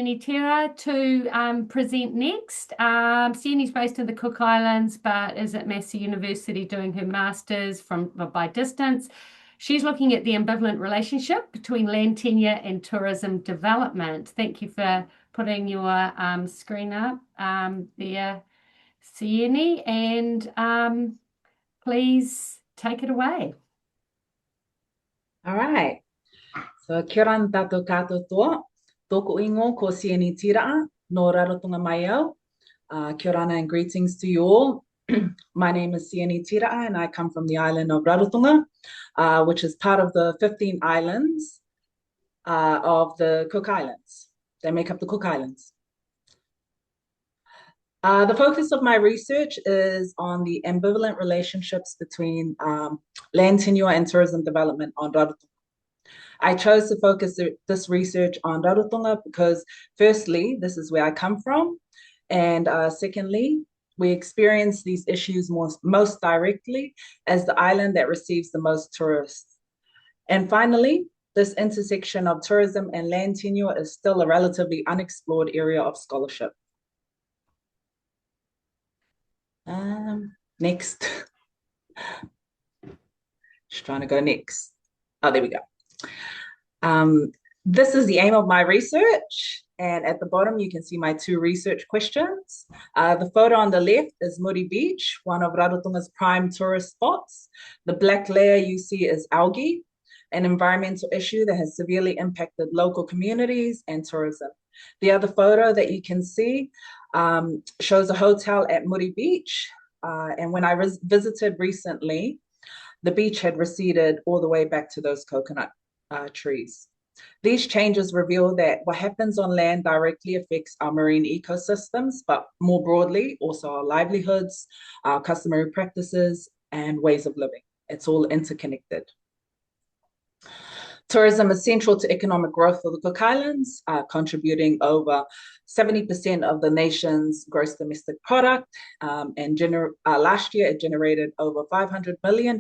Tira to present next. Sienna's based in the Cook Islands, but is at Massey University doing her master's by distance. She's looking at the ambivalent relationship between land tenure and tourism development. Thank you for putting your screen up there, Sienna, and please take it away. All right. So, kia ora tātou katoa. Tōku ingo ko Sienna Tira, no Rarotonga mai au. Kia ora and greetings to you all. My name is Sienna Tira and I come from the island of Rarotonga, which is part of the 15 islands of the Cook Islands. They make up the Cook Islands. The focus of my research is on the ambivalent relationships between land tenure and tourism development on Rarotonga. I chose to focus this research on Rarotonga because, firstly, this is where I come from, and secondly, we experience these issues most directly as the island that receives the most tourists. And finally, this intersection of tourism and land tenure is still a relatively unexplored area of scholarship. Next. Just trying to go next. Oh, there we go. This is the aim of my research, and at the bottom you can see my two research questions. The photo on the left is Muri Beach, one of Rarotonga's prime tourist spots. The black layer you see is algae, an environmental issue that has severely impacted local communities and tourism. The other photo that you can see shows a hotel at Muri Beach, and when I visited recently, the beach had receded all the way back to those coconut trees. These changes reveal that what happens on land directly affects our marine ecosystems, but more broadly, also our livelihoods, our customary practices, and ways of living. It's all interconnected. Tourism is central to economic growth for the Cook Islands, contributing over 70% of the nation's gross domestic product. Last year, it generated over $500 million.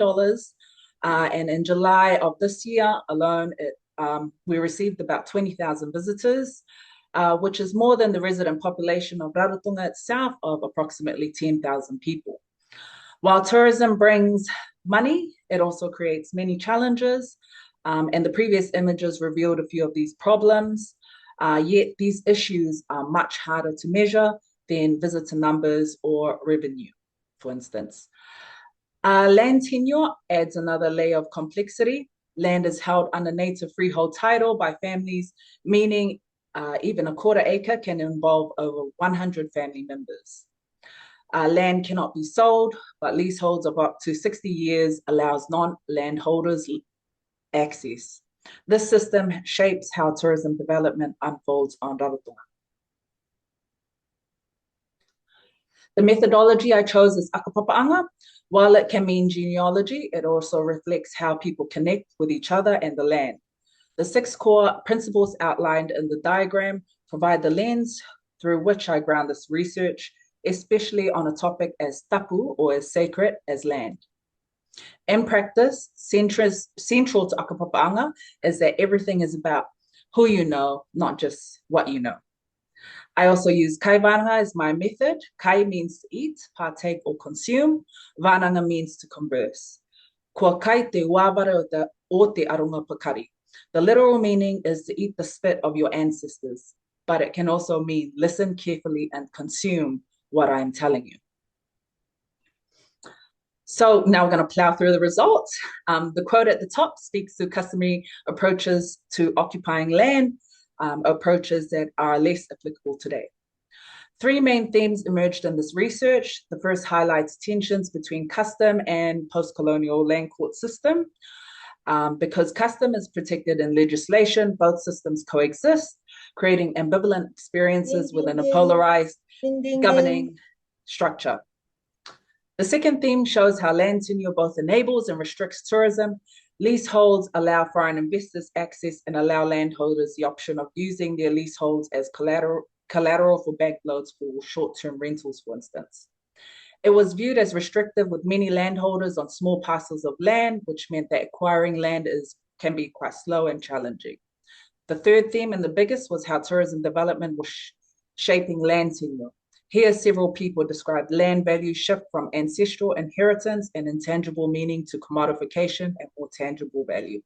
And in July of this year alone, we received about 20,000 visitors, which is more than the resident population of Rarotonga itself of approximately 10,000 people. While tourism brings money, it also creates many challenges. And the previous images revealed a few of these problems, yet these issues are much harder to measure than visitor numbers or revenue, for instance. Land tenure adds another layer of complexity. Land is held under native freehold title by families, meaning even a quarter acre can involve over 100 family members. Land cannot be sold, but leaseholds of up to 60 years allows non-landholders access. This system shapes how tourism development unfolds on Rarotonga. The methodology I chose is akapapa'anga. While it can mean genealogy, it also reflects how people connect with each other and the land. The 6 core principles outlined in the diagram provide the lens through which I ground this research, especially on a topic as tapu, or as sacred as land. In practice, central to akapapa'anga is that everything is about who you know, not just what you know. I also use kai vananga as my method. Kai means to eat, partake, or consume. Vananga means to converse. Kua kai te wāwara o te aronga pakari. The literal meaning is to eat the spit of your ancestors, but it can also mean listen carefully and consume what I'm telling you. So now we're going to plow through the results. The quote at the top speaks to customary approaches to occupying land, approaches that are less applicable today. 3 main themes emerged in this research. The first highlights tensions between custom and post-colonial land court system. Because custom is protected in legislation, both systems coexist, creating ambivalent experiences within a polarized governing structure. The second theme shows how land tenure both enables and restricts tourism. Leaseholds allow foreign investors access and allow landholders the option of using their leaseholds as collateral for bank loans for short-term rentals, for instance. It was viewed as restrictive with many landholders on small parcels of land, which meant that acquiring land can be quite slow and challenging. The third theme and the biggest was how tourism development was shaping land tenure. Here, several people described land value shift from ancestral inheritance and intangible meaning to commodification and more tangible value.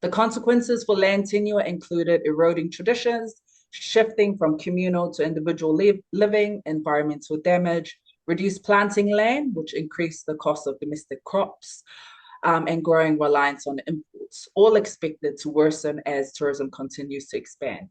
The consequences for land tenure included eroding traditions, shifting from communal to individual living, environmental damage, reduced planting land, which increased the cost of domestic crops, and growing reliance on imports, all expected to worsen as tourism continues to expand.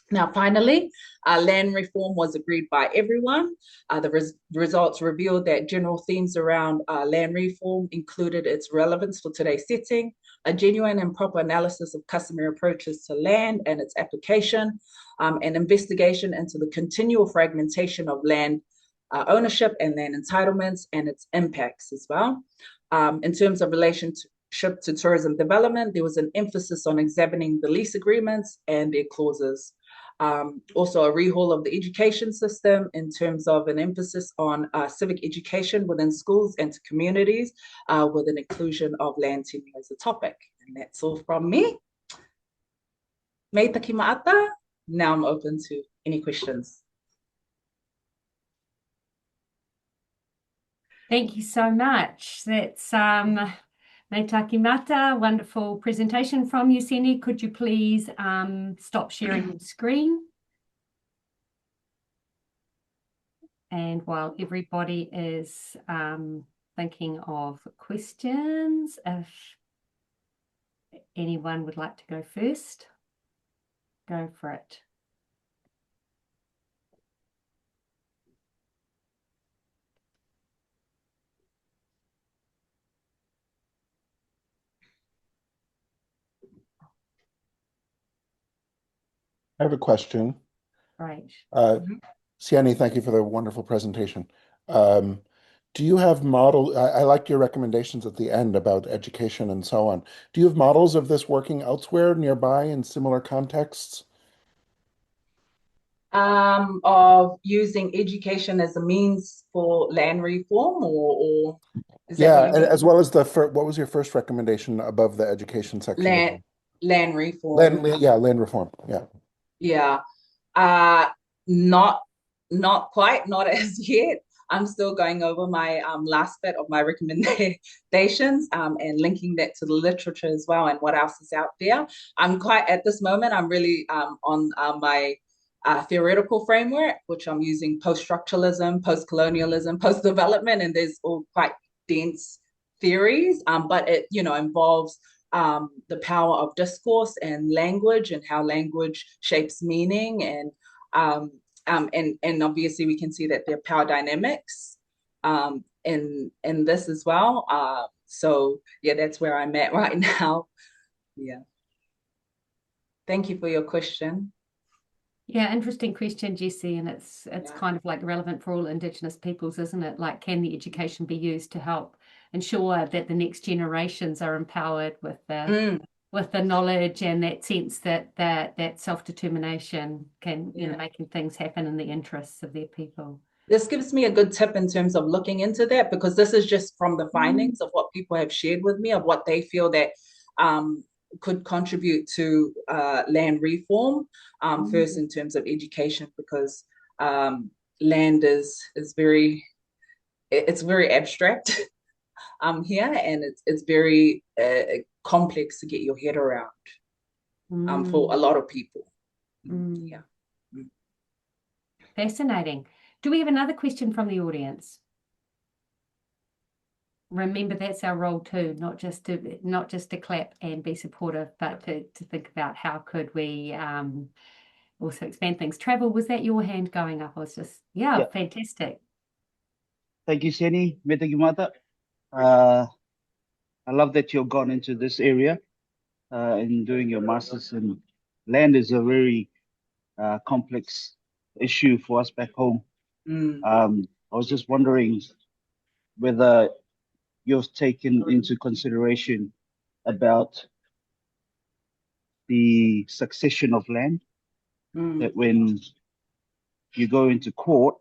Now, finally, land reform was agreed by everyone. The results revealed that general themes around land reform included its relevance for today's setting, a genuine and proper analysis of customary approaches to land and its application, an investigation into the continual fragmentation of land ownership and land entitlements and its impacts as well. In terms of relationship to tourism development, there was an emphasis on examining the lease agreements and their clauses. Also a rehaul of the education system in terms of an emphasis on civic education within schools and to communities with an inclusion of land tenure as a topic. And that's all from me. Mei taki maata. Now I'm open to any questions. Thank you so much. That's Mei taki mata, wonderful presentation from you, Seni. Could you please stop sharing your screen? And while everybody is thinking of questions, if anyone would like to go first, go for it. I have a question. Right. Siani, thank you for the wonderful presentation. Do you have I like your recommendations at the end about education and so on. Do you have models of this working elsewhere nearby in similar contexts? Of using education as a means for land reform or is that Yeah, what you mean? as well as what was your first recommendation above the education section? Land reform. Land reform. Yeah. Yeah. Not quite, not as yet. I'm still going over my last bit of my recommendations and linking that to the literature as well and what else is out there. At this moment, I'm really on my theoretical framework, which I'm using post-structuralism, post-colonialism, post-development, and there's all quite dense theories, but it involves the power of discourse and language and how language shapes meaning and obviously we can see that there are power dynamics in this as well. So yeah, that's where I'm at right now. Yeah. Thank you for your question. Yeah, interesting question, Jessie, and it's kind of like relevant for all Indigenous peoples, isn't it? Like, can the education be used to help ensure that the next generations are empowered with the knowledge and that sense that self-determination can, making things happen in the interests of their people. This gives me a good tip in terms of looking into that, because this is just from the findings of what people have shared with me of what they feel that could contribute to land reform, first in terms of education, because land is very abstract here, and it's very complex to get your head around for a lot of people. Yeah. Fascinating. Do we have another question from the audience? Remember, that's our role too, not just to clap and be supportive, but to think about how could we also expand things. Travel, was that your hand going up? I was just, yeah. Fantastic. Thank you, Seni. Me taki mata. I love that you've gone into this area in doing your masters, and land is a very complex issue for us back home. I was just wondering whether you've taken into consideration about the succession of land, that when you go into court,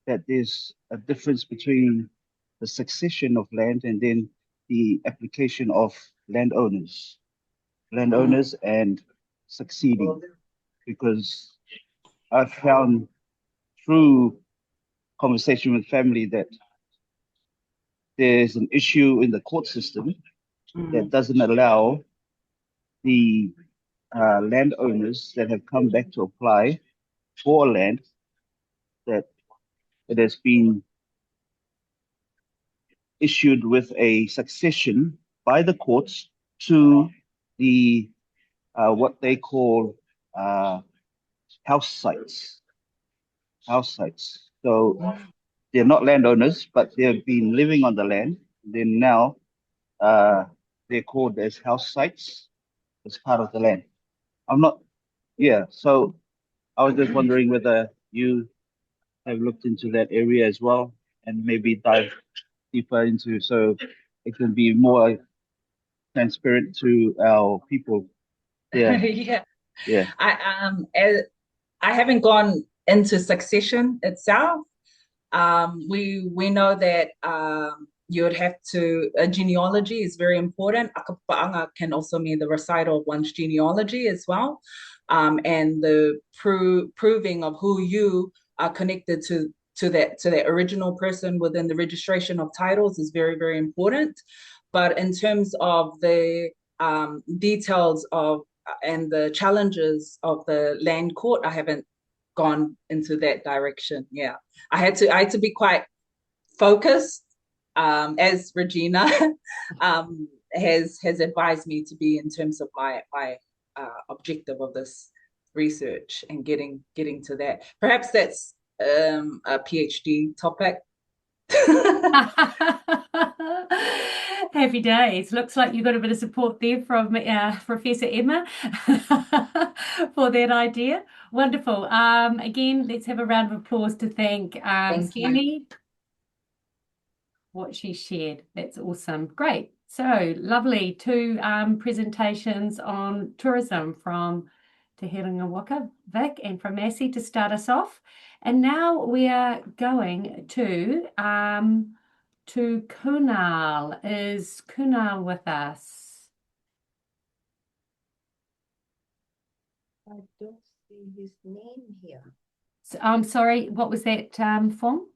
that there's a difference between the succession of land and then the application of landowners. landowners and succeeding, because I've found through conversation with family that there's an issue in the court system that doesn't allow the landowners that have come back to apply for land, that it has been issued with a succession by the courts to the what they call house sites. House sites. So they're not landowners, but they've been living on the land. Then now they're called as house sites as part of the land. I'm not, yeah. So I was just wondering whether you have looked into that area as well and maybe dive deeper into, so it can be more transparent to our people. Yeah, Yeah. yeah, I haven't gone into succession itself. We know that you would have to, a genealogy is very important. Akapa'anga can also mean the recital of one's genealogy as well. And the proving of who you are connected to that original person within the registration of titles is very, very important. But in terms of the details of and the challenges of the land court, I haven't gone into that direction. Yeah. I had to be quite focused, as Regina has advised me to be in terms of my objective of this research and getting to that. Perhaps that's a PhD topic. Happy days. Looks like you got a bit of support there from Professor Emma for that idea. Wonderful. Again, let's have a round of applause to thank Thank you. Sienni, what she shared. That's awesome. Great. So lovely. Two presentations on tourism from Te Herenga Waka, Vic, and from Massey to start us off. And now we are going to Kunal. Is Kunal with us? I don't see his name here. So, I'm sorry, what was that, Fong?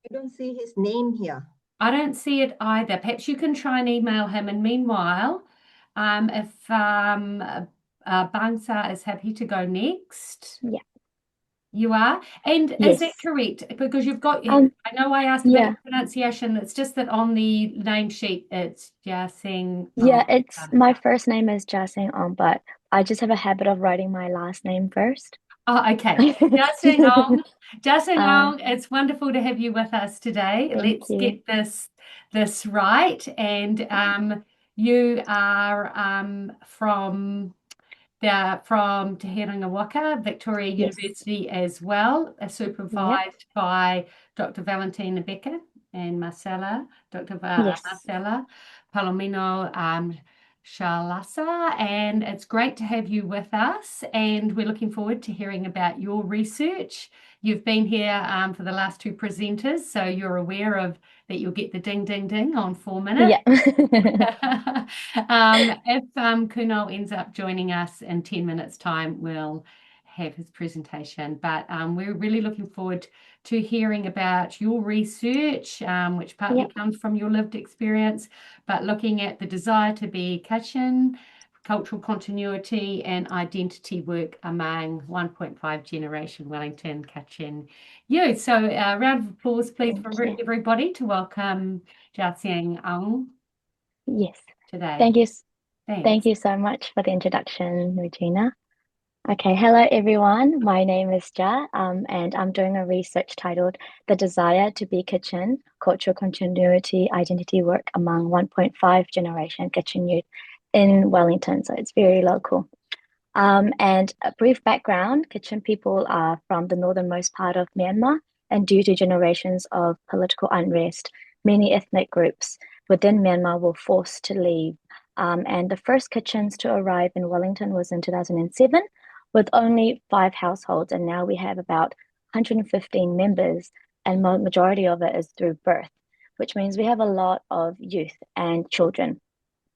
I don't see his name here. I don't see it either. Perhaps you can try and email him. And meanwhile, if Bangsa is happy to go next. Yeah. You are? And Yes. is that correct? Because you've got, I know I asked about yeah. your pronunciation. It's just that on the name sheet, it's Jasing. Yeah, it's my first name is Jasing Ong, but I just have a habit of writing my last name first. Oh, okay. Jasing Ong. Jasing Ong, it's wonderful to have you with us today. Thank Let's you. get this right. And you are from Te Herenga Waka, Victoria Yes. University as well, supervised by Dr. Valentina Becker and Marcella, Dr. Yes. Marcella Palomino Shalasa, and it's great to have you with us, and we're looking forward to hearing about your research. You've been here for the last two presenters, so you're aware of that you'll get the ding, ding, ding on 4 minutes. Yeah. If Kunal ends up joining us in 10 minutes time, we'll have his presentation, but we're really looking forward to hearing about your research, which partly comes from your lived experience, but looking at the desire to be Kachin, cultural continuity and identity work among 1.5 generation Wellington Kachin youth. So a round of applause, please, Thank for you. everybody to welcome Jiaxiang Ong Yes. today. Thank you. Thanks. Thank you so much for the introduction, Regina. Okay, hello everyone. My name is Ja, and I'm doing a research titled "The Desire to be Kachin: Cultural Continuity Identity Work Among 1.5 Generation Kachin Youth" in Wellington, so it's very local. And a brief background: Kachin people are from the northernmost part of Myanmar, and due to generations of political unrest, many ethnic groups within Myanmar were forced to leave. And the first Kachins to arrive in Wellington was in 2007. With only 5 households, and now we have about 115 members, and majority of it is through birth, which means we have a lot of youth and children.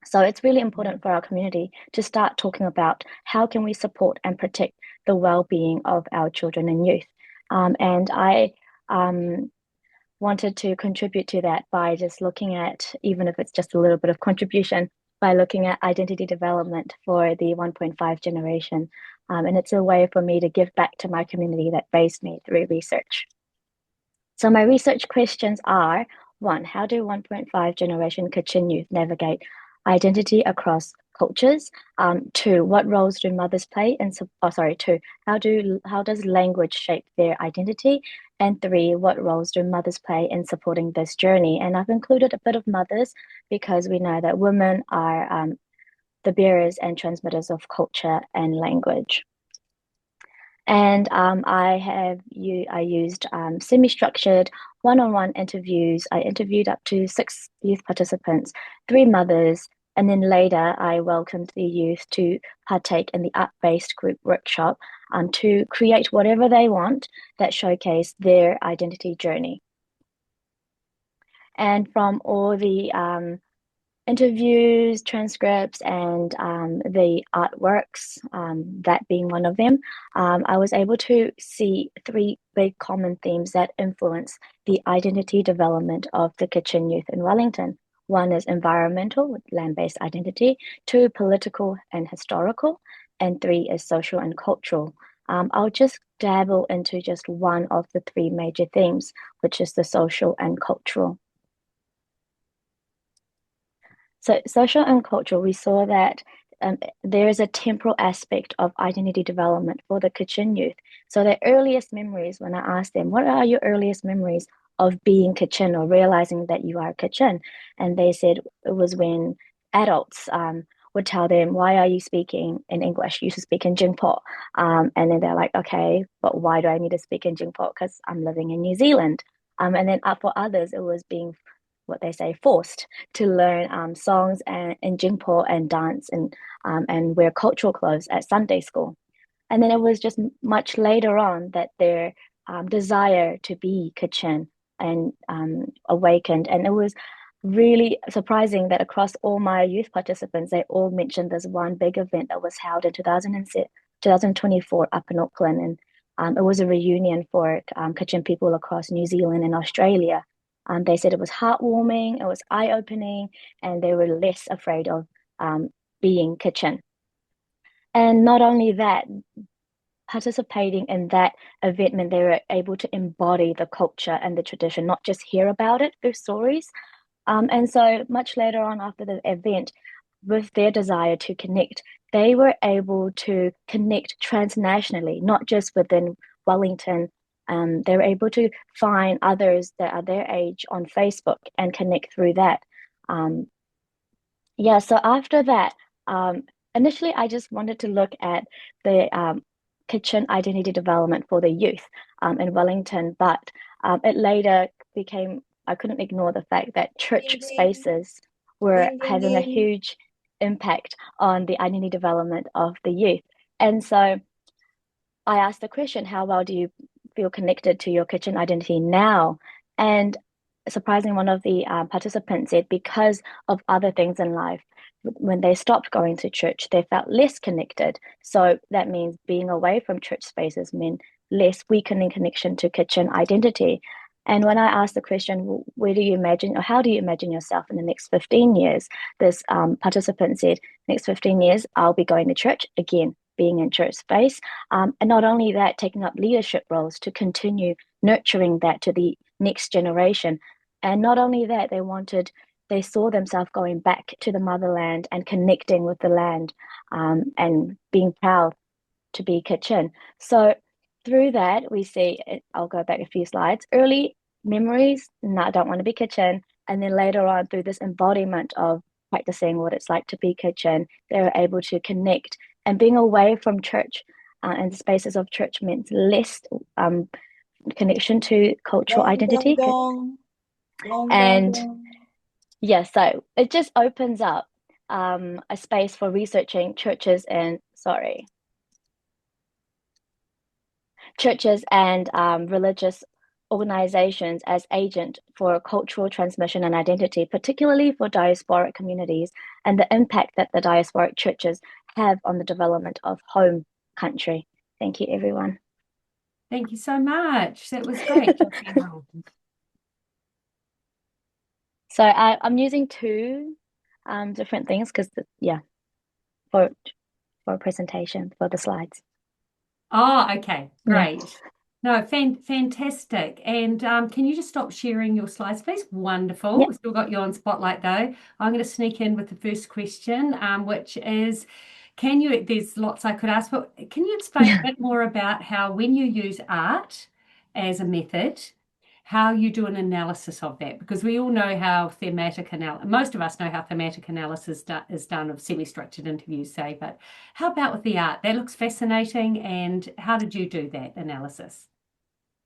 So it's really important for our community to start talking about how can we support and protect the well-being of our children and youth. And I wanted to contribute to that by just looking at, even if it's just a little bit of contribution, by looking at identity development for the 1.5 generation. And it's a way for me to give back to my community that raised me through research. So my research questions are, 1, how do 1.5 generation Kachin youth navigate identity across cultures? 2, what roles do mothers play in, 2, how does language shape their identity? And 3, what roles do mothers play in supporting this journey? And I've included a bit of mothers because we know that women are the bearers and transmitters of culture and language. And I used semi-structured one-on-one interviews. I interviewed up to 6 youth participants, 3 mothers, and then later I welcomed the youth to partake in the art-based group workshop to create whatever they want that showcase their identity journey. And from all the interviews, transcripts, and the artworks, that being one of them, I was able to see 3 big common themes that influence the identity development of the Kachin youth in Wellington. 1 is environmental, with land-based identity, 2, political and historical, and 3 is social and cultural. I'll just dabble into just one of the 3 major themes, which is the social and cultural. So social and cultural, we saw that there is a temporal aspect of identity development for the Kachin youth. So their earliest memories, when I asked them, what are your earliest memories of being Kachin or realizing that you are Kachin? And they said it was when adults would tell them, why are you speaking in English? You should speak in Jingpo. And then they're like, okay, but why do I need to speak in Jingpo? Because I'm living in New Zealand. And then for others, it was being what they say forced to learn songs in Jingpo and dance and wear cultural clothes at Sunday school. And then it was just much later on that their desire to be Kachin and awakened. And it was really surprising that across all my youth participants, they all mentioned this one big event that was held in 2024 up in Auckland. And it was a reunion for Kachin people across New Zealand and Australia. They said it was heartwarming, it was eye-opening, and they were less afraid of being Kachin. And not only that, participating in that event meant they were able to embody the culture and the tradition, not just hear about it through stories. And so much later on after the event, with their desire to connect, they were able to connect transnationally, not just within Wellington. They were able to find others that are their age on Facebook and connect through that. So after that, initially I just wanted to look at the Kachin identity development for the youth in Wellington, but it later became, I couldn't ignore the fact that church spaces were having a huge impact on the identity development of the youth. And so I asked the question, how well do you feel connected to your Kachin identity now? And surprisingly, one of the participants said because of other things in life, when they stopped going to church, they felt less connected. So that means being away from church spaces meant less weakening connection to Kachin identity. And when I asked the question, well, where do you imagine, or how do you imagine yourself in the next 15 years? This participant said, next 15 years, I'll be going to church again, being in church space. And not only that, taking up leadership roles to continue nurturing that to the next generation. And not only that, they saw themselves going back to the motherland and connecting with the land and being proud to be Kachin. So through that, we see, I'll go back a few slides, early memories, no, I don't want to be Kachin. And then later on, through this embodiment of practicing what it's like to be Kachin, they were able to connect. And being away from church and the spaces of church meant less connection to cultural identity. And yeah, so it just opens up a space for researching churches and religious organizations as agent for cultural transmission and identity, particularly for diasporic communities, and the impact that the diasporic churches have on the development of home country. Thank you, everyone. Thank you so much. That was great. So I'm using two different things because, for a presentation for the slides. Oh, okay, great. Yeah. No, fantastic. And can you just stop sharing your slides, please? Wonderful. Yep. We've still got you on spotlight though. I'm going to sneak in with the first question, which is, there's lots I could ask, but can you explain a bit more about how when you use art as a method, how you do an analysis of that? Because we all know how most of us know how thematic analysis is done of semi-structured interviews, say, but how about with the art? That looks fascinating. And how did you do that analysis?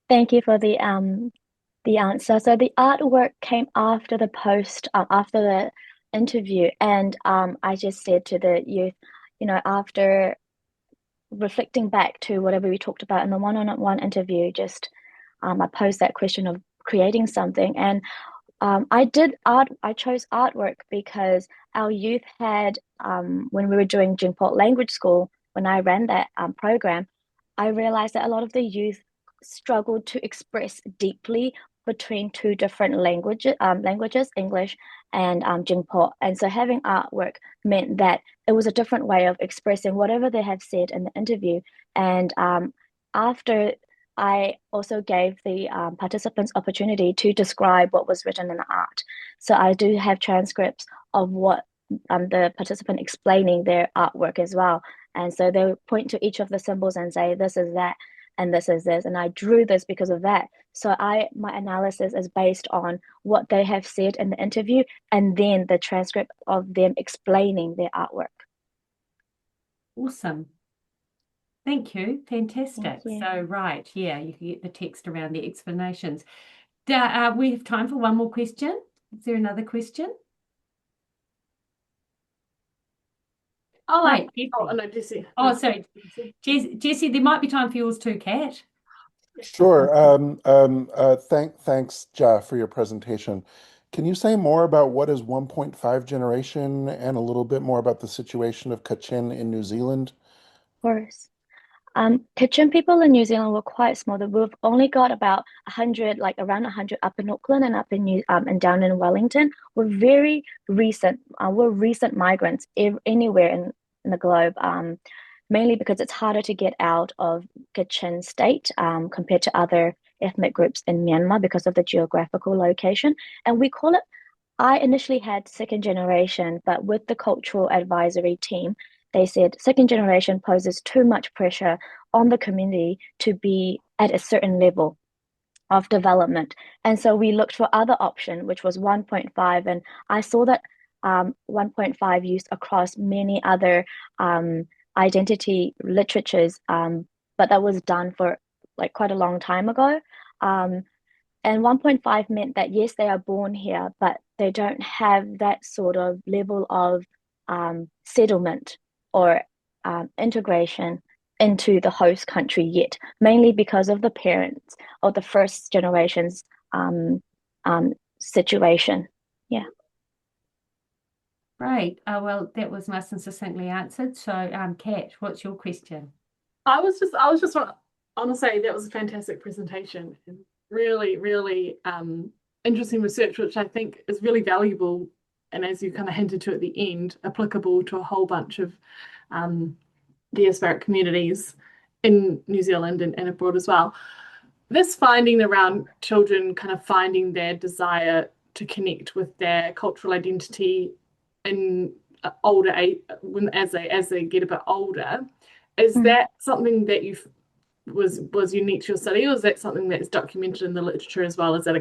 Thank you for the answer. So the artwork came after the post, after the interview, and I just said to the youth, after reflecting back to whatever we talked about in the one-on-one interview, just I posed that question of creating something, and I chose artwork because our youth had, when we were doing Jingpo language school, when I ran that program, I realized that a lot of the youth struggled to express deeply between two different languages, English and Jingpo. And so having artwork meant that it was a different way of expressing whatever they have said in the interview. And after I also gave the participants opportunity to describe what was written in the art. So I do have transcripts of what the participant explaining their artwork as well. And so they would point to each of the symbols and say, this is that, and this is this. And I drew this because of that. So my analysis is based on what they have said in the interview and then the transcript of them explaining their artwork. Awesome. Thank you. Fantastic. Thank you. So, right, yeah, you can get the text around the explanations. We have time for one more question. Is there another question? Oh, Right, no, Jessie. Oh, sorry. Jessie, there might be time for yours too, Kat. Sure. Thanks, Ja, for your presentation. Can you say more about what is 1.5 generation and a little bit more about the situation of Kachin in New Zealand? Of course. Kitchen people in New Zealand were quite small. We've only got about 100, like around 100 up in Auckland and up in and down in Wellington. We're very recent. We're recent migrants anywhere in the globe. Mainly because it's harder to get out of Kachin state compared to other ethnic groups in Myanmar because of the geographical location. And we call it. I initially had second generation, but with the cultural advisory team, they said second generation poses too much pressure on the community to be at a certain level of development. And so we looked for other option, which was 1.5. And I saw that 1.5 used across many other identity literatures, but that was done for like quite a long time ago. And 1.5 meant that, yes, they are born here, but they don't have that sort of level of settlement or integration into the host country yet, mainly because of the parents or the first generation's situation. Yeah. Great. Well, that was nice and succinctly answered. So, Kat, what's your question? I was just want to say that was a fantastic presentation and really, really interesting research, which I think is really valuable. And as you kind of hinted to at the end, applicable to a whole bunch of diasporic communities in New Zealand and abroad as well. This finding around children kind of finding their desire to connect with their cultural identity in older age, as they get a bit older, is that something that was unique to your study, or is that something that's documented in the literature as well? Is that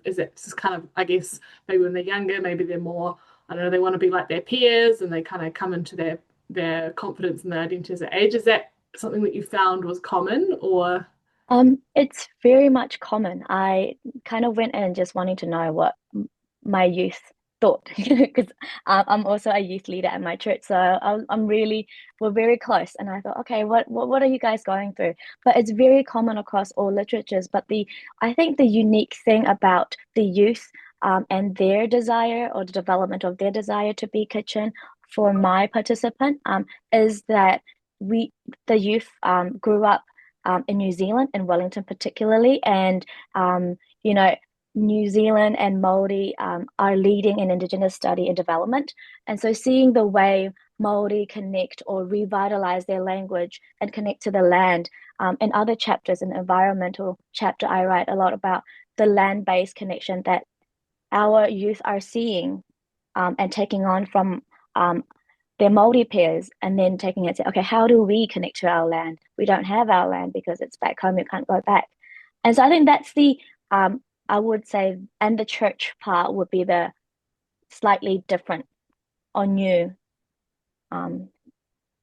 is that just kind of, I guess, maybe when they're younger, maybe they're more, I don't know, they want to be like their peers and they kind of come into their confidence and their identity as an age. Is that something that you found was common, or? It's very much common. I kind of went in just wanting to know what my youth thought, because I'm also a youth leader at my church. So we're very close. And I thought, okay, what are you guys going through? But it's very common across all literatures. But I think the unique thing about the youth and their desire, or the development of their desire to be kitchen for my participant, is that the youth grew up in New Zealand, in Wellington particularly, and New Zealand and Māori are leading in Indigenous study and development. And so seeing the way Māori connect or revitalize their language and connect to the land. In other chapters, in the environmental chapter, I write a lot about the land-based connection that our youth are seeing and taking on from their Māori peers, and then taking it to, okay, how do we connect to our land? We don't have our land because it's back home, you can't go back. And so I think that's I would say, and the church part would be the slightly different or new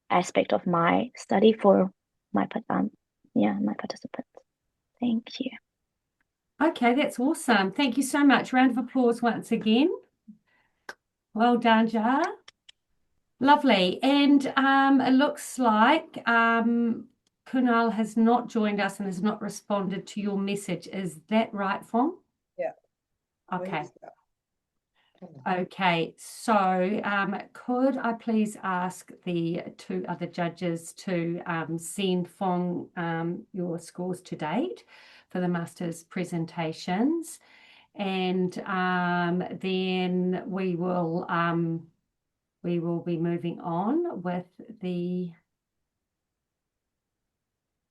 aspect of my study for my participants. Thank you. Okay, that's awesome. Thank you so much. Round of applause once again. Well done, Jar. Lovely. And it looks like Kunal has not joined us and has not responded to your message. Is that right, Fong? Yeah. Okay. Okay, so could I please ask the two other judges to send Fong your scores to date for the master's presentations, and then we will be moving on with the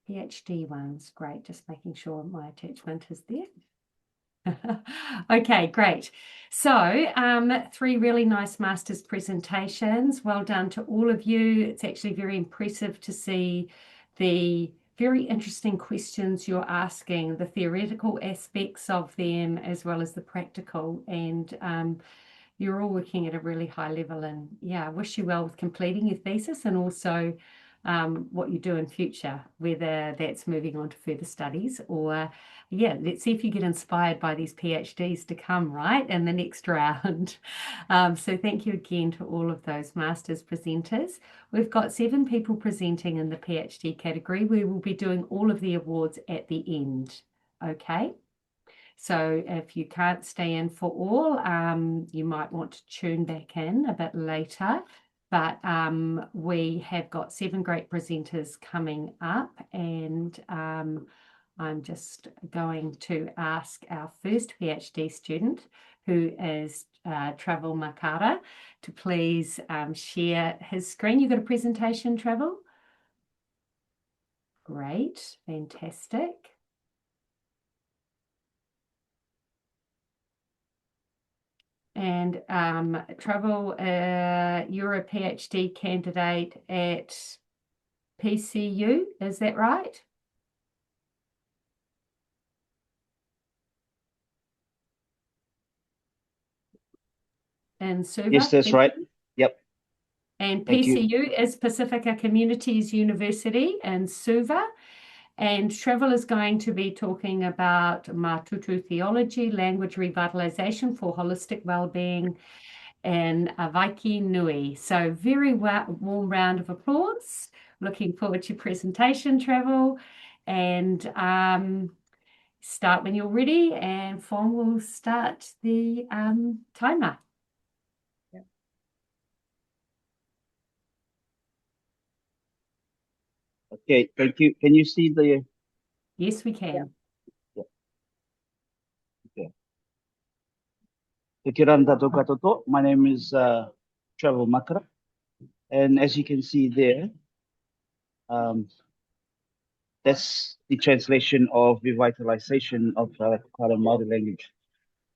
PhD ones. Great, just making sure my attachment is there. Okay, great. So 3 really nice master's presentations. Well done to all of you. It's actually very impressive to see the very interesting questions you're asking, the theoretical aspects of them as well as the practical, and you're all working at a really high level. And yeah, I wish you well with completing your thesis, and also what you do in future, whether that's moving on to further studies or yeah, let's see if you get inspired by these PhDs to come, right, in the next round. So thank you again to all of those master's presenters. We've got 7 people presenting in the PhD category. We will be doing all of the awards at the end. Okay. So if you can't stay in for all, you might want to tune back in a bit later. But we have got 7 great presenters coming up, and I'm just going to ask our first PhD student, who is Travel Makara, to please share his screen. You've got a presentation, Travel? Great, fantastic. And Travel, you're a PhD candidate at PCU, is that right? And Suva? Yes, that's right. Yep. And Thank you. PCU is Pacifica Communities University in Suva. And Travel is going to be talking about Matutu theology, language revitalization for holistic well-being in Avaiki Nui. So very warm round of applause. Looking forward to your presentation, Travel. And start when you're ready, and Fong will start the timer. Okay, thank you. Can you see the? Yes, we can. Yeah. Okay. Te kira tātou katoto. My name is Travel Makara, and as you can see there, that's the translation of revitalization of the Māori language.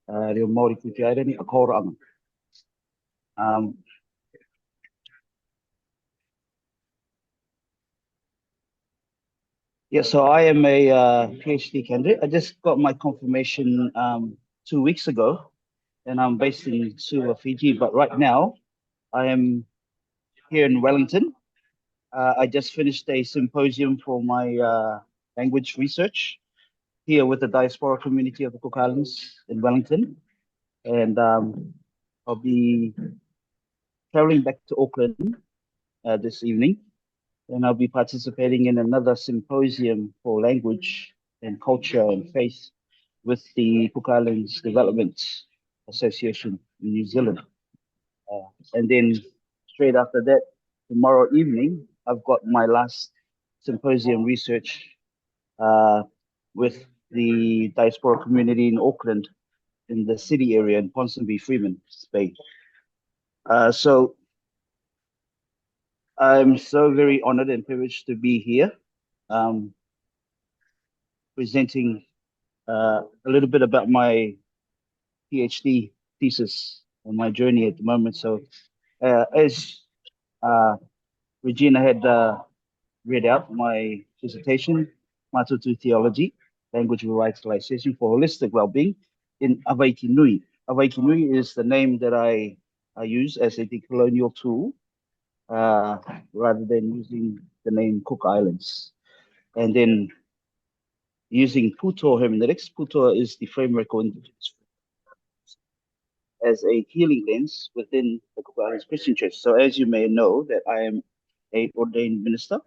Reo Māori ki te aireni, a kōranga. Yeah, so I am a PhD candidate. I just got my confirmation 2 weeks ago, and I'm based in Suva, Fiji. But right now, I am here in Wellington. I just finished a symposium for my language research here with the diaspora community of the Cook Islands in Wellington. And I'll be traveling back to Auckland this evening, and I'll be participating in another symposium for language and culture and faith with the Cook Islands Development Association in New Zealand. And then straight after that, tomorrow evening, I've got my last symposium research uh, with the diaspora community in Auckland, in the city area in Ponsonby, Freeman's Bay. So I'm so very honored and privileged to be here, presenting a little bit about my PhD thesis and my journey at the moment. So as Regina had read out my dissertation, Matutu Theology, Language Revitalization for Holistic Wellbeing in Avaiki Nui. Avaiki Nui is the name that I use as a decolonial tool rather than using the name Cook Islands. And then using Puto hermeneutics, Puto is the framework on as a healing lens within the Cook Islands Christian Church. So as you may know, that I am a ordained minister,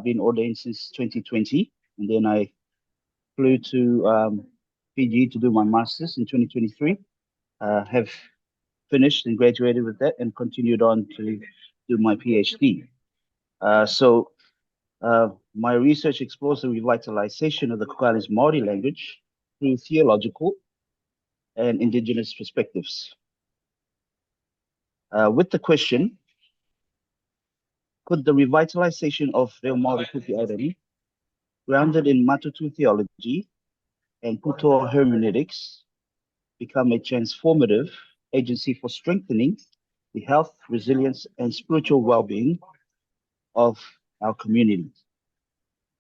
been ordained since 2020, and then I flew to Fiji to do my master's in 2023. Have finished and graduated with that, and continued on to do my PhD. So my research explores the revitalization of the Cook Islands Maori language through theological and indigenous perspectives. With the question, could the revitalization of Reo Maori Kuki Airani, grounded in Matutu theology and Puto hermeneutics, become a transformative agency for strengthening the health, resilience, and spiritual well-being of our community?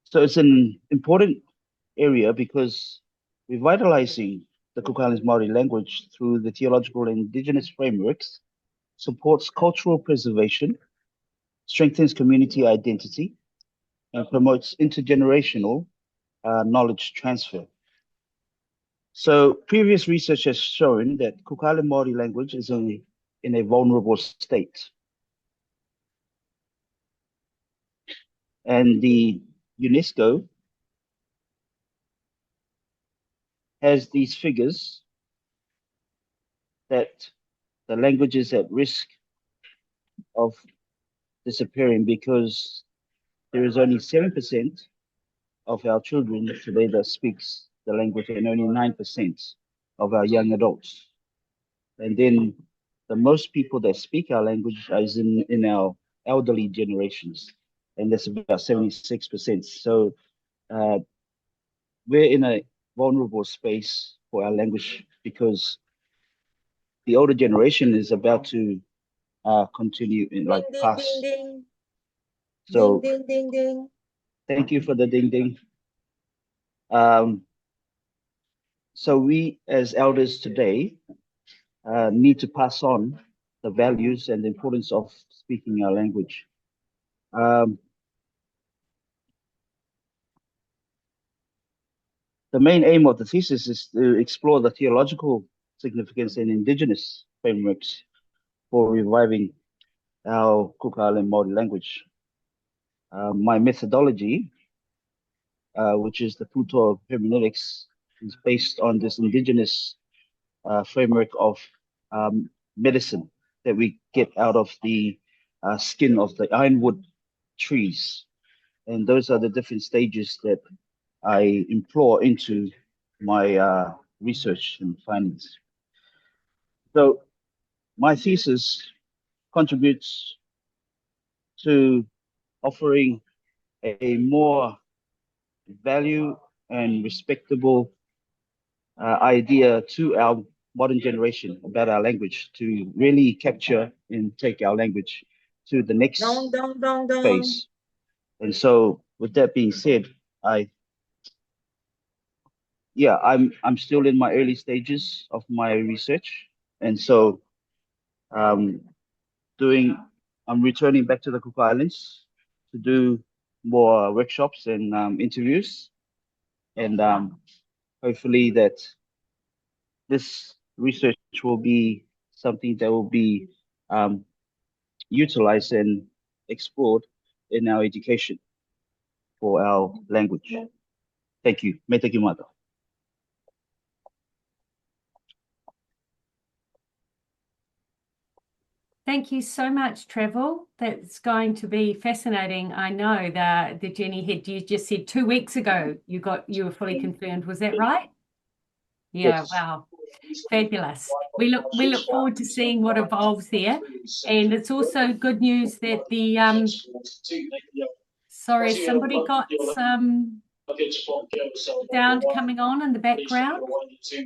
So it's an important area because revitalizing the Cook Islands Maori language through the theological and indigenous frameworks supports cultural preservation, strengthens community identity, and promotes intergenerational knowledge transfer. So previous research has shown that Cook Island Maori language is in a vulnerable state. And the UNESCO has these figures that the language is at risk of disappearing because there is only 7% of our children today that speaks the language, and only 9% of our young adults. And then the most people that speak our language is in our elderly generations, and that's about 76%. So we're in a vulnerable space for our language because the older generation is about to continue in like Ding, pass. ding, ding. So Ding, ding, ding, ding. thank you for the ding ding. So we as elders today need to pass on the values and the importance of speaking our language. The main aim of the thesis is to explore the theological significance and indigenous frameworks for reviving our Cook Island Maori language. My methodology, which is the Puto hermeneutics, is based on this indigenous framework of medicine that we get out of the skin of the ironwood trees. And those are the different stages that I implore into my research and findings. So my thesis contributes to offering a more value and respectable idea to our modern generation about our language, to really capture and take our language to the next phase. And so with that being said, I'm still in my early stages of my research. And so I'm returning back to the Cook Islands to do more workshops and interviews. And hopefully that this research will be something that will be utilized and explored in our education for our language. Thank you. Me te ki mata. Thank you so much, Trevor. That's going to be fascinating. I know that the Jenny had you just said 2 weeks ago you were fully confirmed. Was that right? Yeah, Yes. wow. Fabulous. We look forward to seeing what evolves there. And it's also good news that the sorry, somebody got some sound coming on in the background.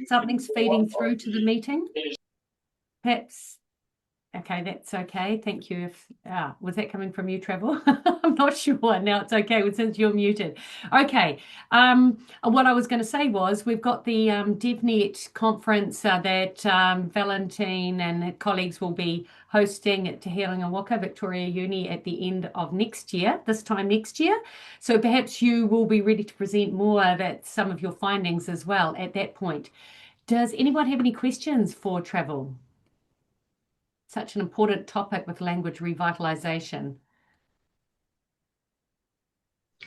Something's feeding through to the meeting. Perhaps. Okay, that's okay. Thank you. Was that coming from you, Trevor? I'm not sure. Now it's okay since you're muted. Okay. What I was going to say was we've got the DevNet conference that Valentine and her colleagues will be hosting at Te Healing and Waka Victoria Uni at the end of this time next year. So perhaps you will be ready to present more of some of your findings as well at that point. Does anyone have any questions for Trevor? Such an important topic with language revitalization.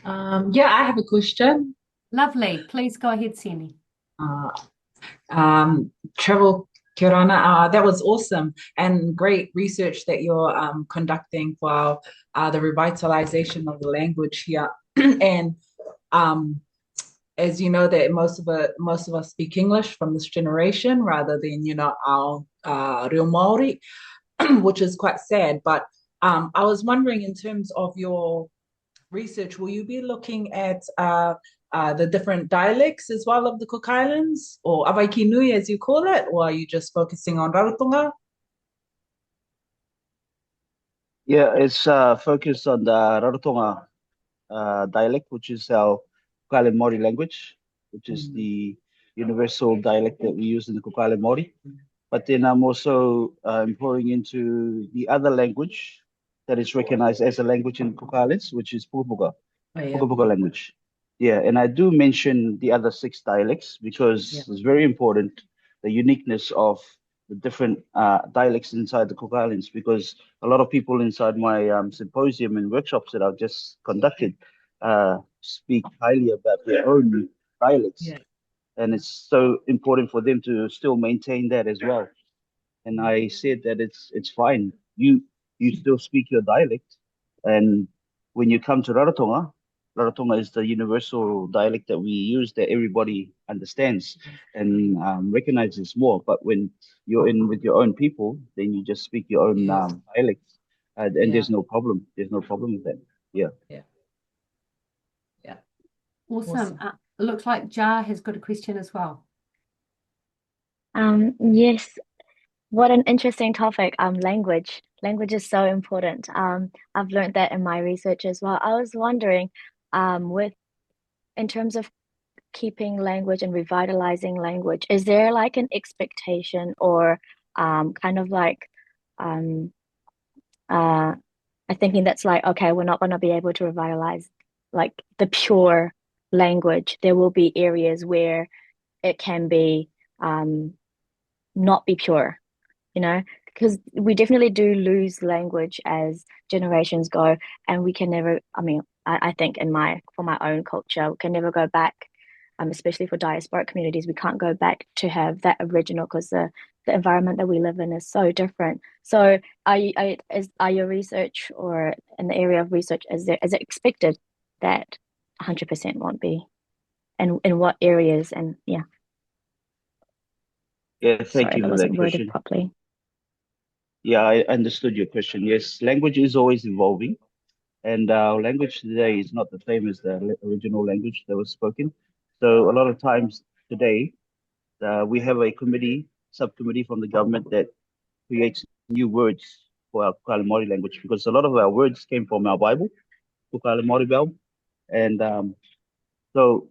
Yeah, I have a question. Lovely. Please go ahead, Sieni. Travel Kirana, that was awesome and great research that you're conducting for the revitalization of the language here. And as you know, that most of us speak English from this generation rather than our real Maori. Which is quite sad. But I was wondering, in terms of your research, will you be looking at the different dialects as well of the Cook Islands, or Awaikinui as you call it, or are you just focusing on Rarotonga? Yeah, it's focused on the Rarotonga dialect, which is our Cook Island Māori language, which is the universal dialect that we use in the Cook Island Māori. But then I'm also pouring into the other language that is recognized as a language in Cook Islands, which is Pukapuka, Pukapuka language. Yeah, and I do mention the other 6 dialects because it's very important, the uniqueness of the different dialects inside the Cook Islands, because a lot of people inside my symposium and workshops that I've just conducted speak highly about their own dialects. Yeah. And it's so important for them to still maintain that as well. And I said that it's fine. You still speak your dialect, and when you come to Rarotonga, Rarotonga is the universal dialect that we use that everybody understands and recognizes more. But when you're in with your own people, then you just speak your own dialect, and there's no problem. There's no problem with that. Yeah. Awesome. Looks like Jar has got a question as well. Yes. What an interesting topic. Language. Language is so important. I've learned that in my research as well. I was wondering, in terms of keeping language and revitalizing language, is there like an expectation or kind of like a thinking that's like, okay, we're not going to be able to revitalize like the pure language. There will be areas where it can be not be pure, because we definitely do lose language as generations go, and we can never, I think for my own culture, we can never go back, especially for diasporic communities, we can't go back to have that original because the environment that we live in is so different. So are your research, or in the area of research, is it expected that 100% won't be? And in what areas? And Yeah, thank sorry, you that for that wasn't worded question. properly. Yeah, I understood your question. Yes, language is always evolving, and our language today is not the same as the original language that was spoken. So a lot of times today, we have a subcommittee from the government that creates new words for our Kuala Māori language, because a lot of our words came from our Bible, Kuala Māori Bible, and so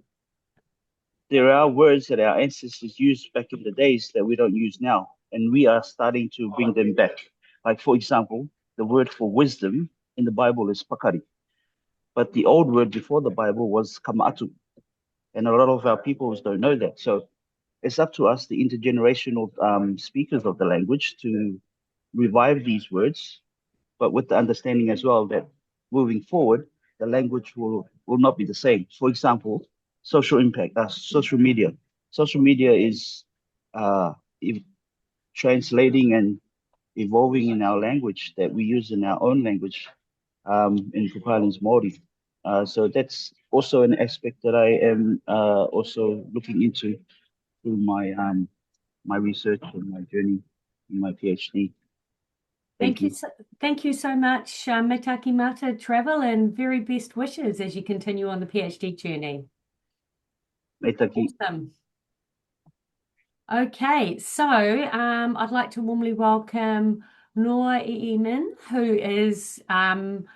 there are words that our ancestors used back in the days that we don't use now, and we are starting to bring them back. Like, for example, the word for wisdom in the Bible is pakari, but the old word before the Bible was kamatu, and a lot of our peoples don't know that. So it's up to us, the intergenerational speakers of the language, to revive these words, but with the understanding as well that moving forward, the language will not be the same. For example, social impact, social media. Social media is translating and evolving in our language that we use in our own language, in Cook Islands Māori. So that's also an aspect that I am also looking into through my research and my journey in my PhD. Thank you so much, Me Taki Mata Travel, and very best wishes as you continue on the PhD journey. Me taki. Awesome. Okay, so I'd like to warmly welcome Noa Iimin, who is from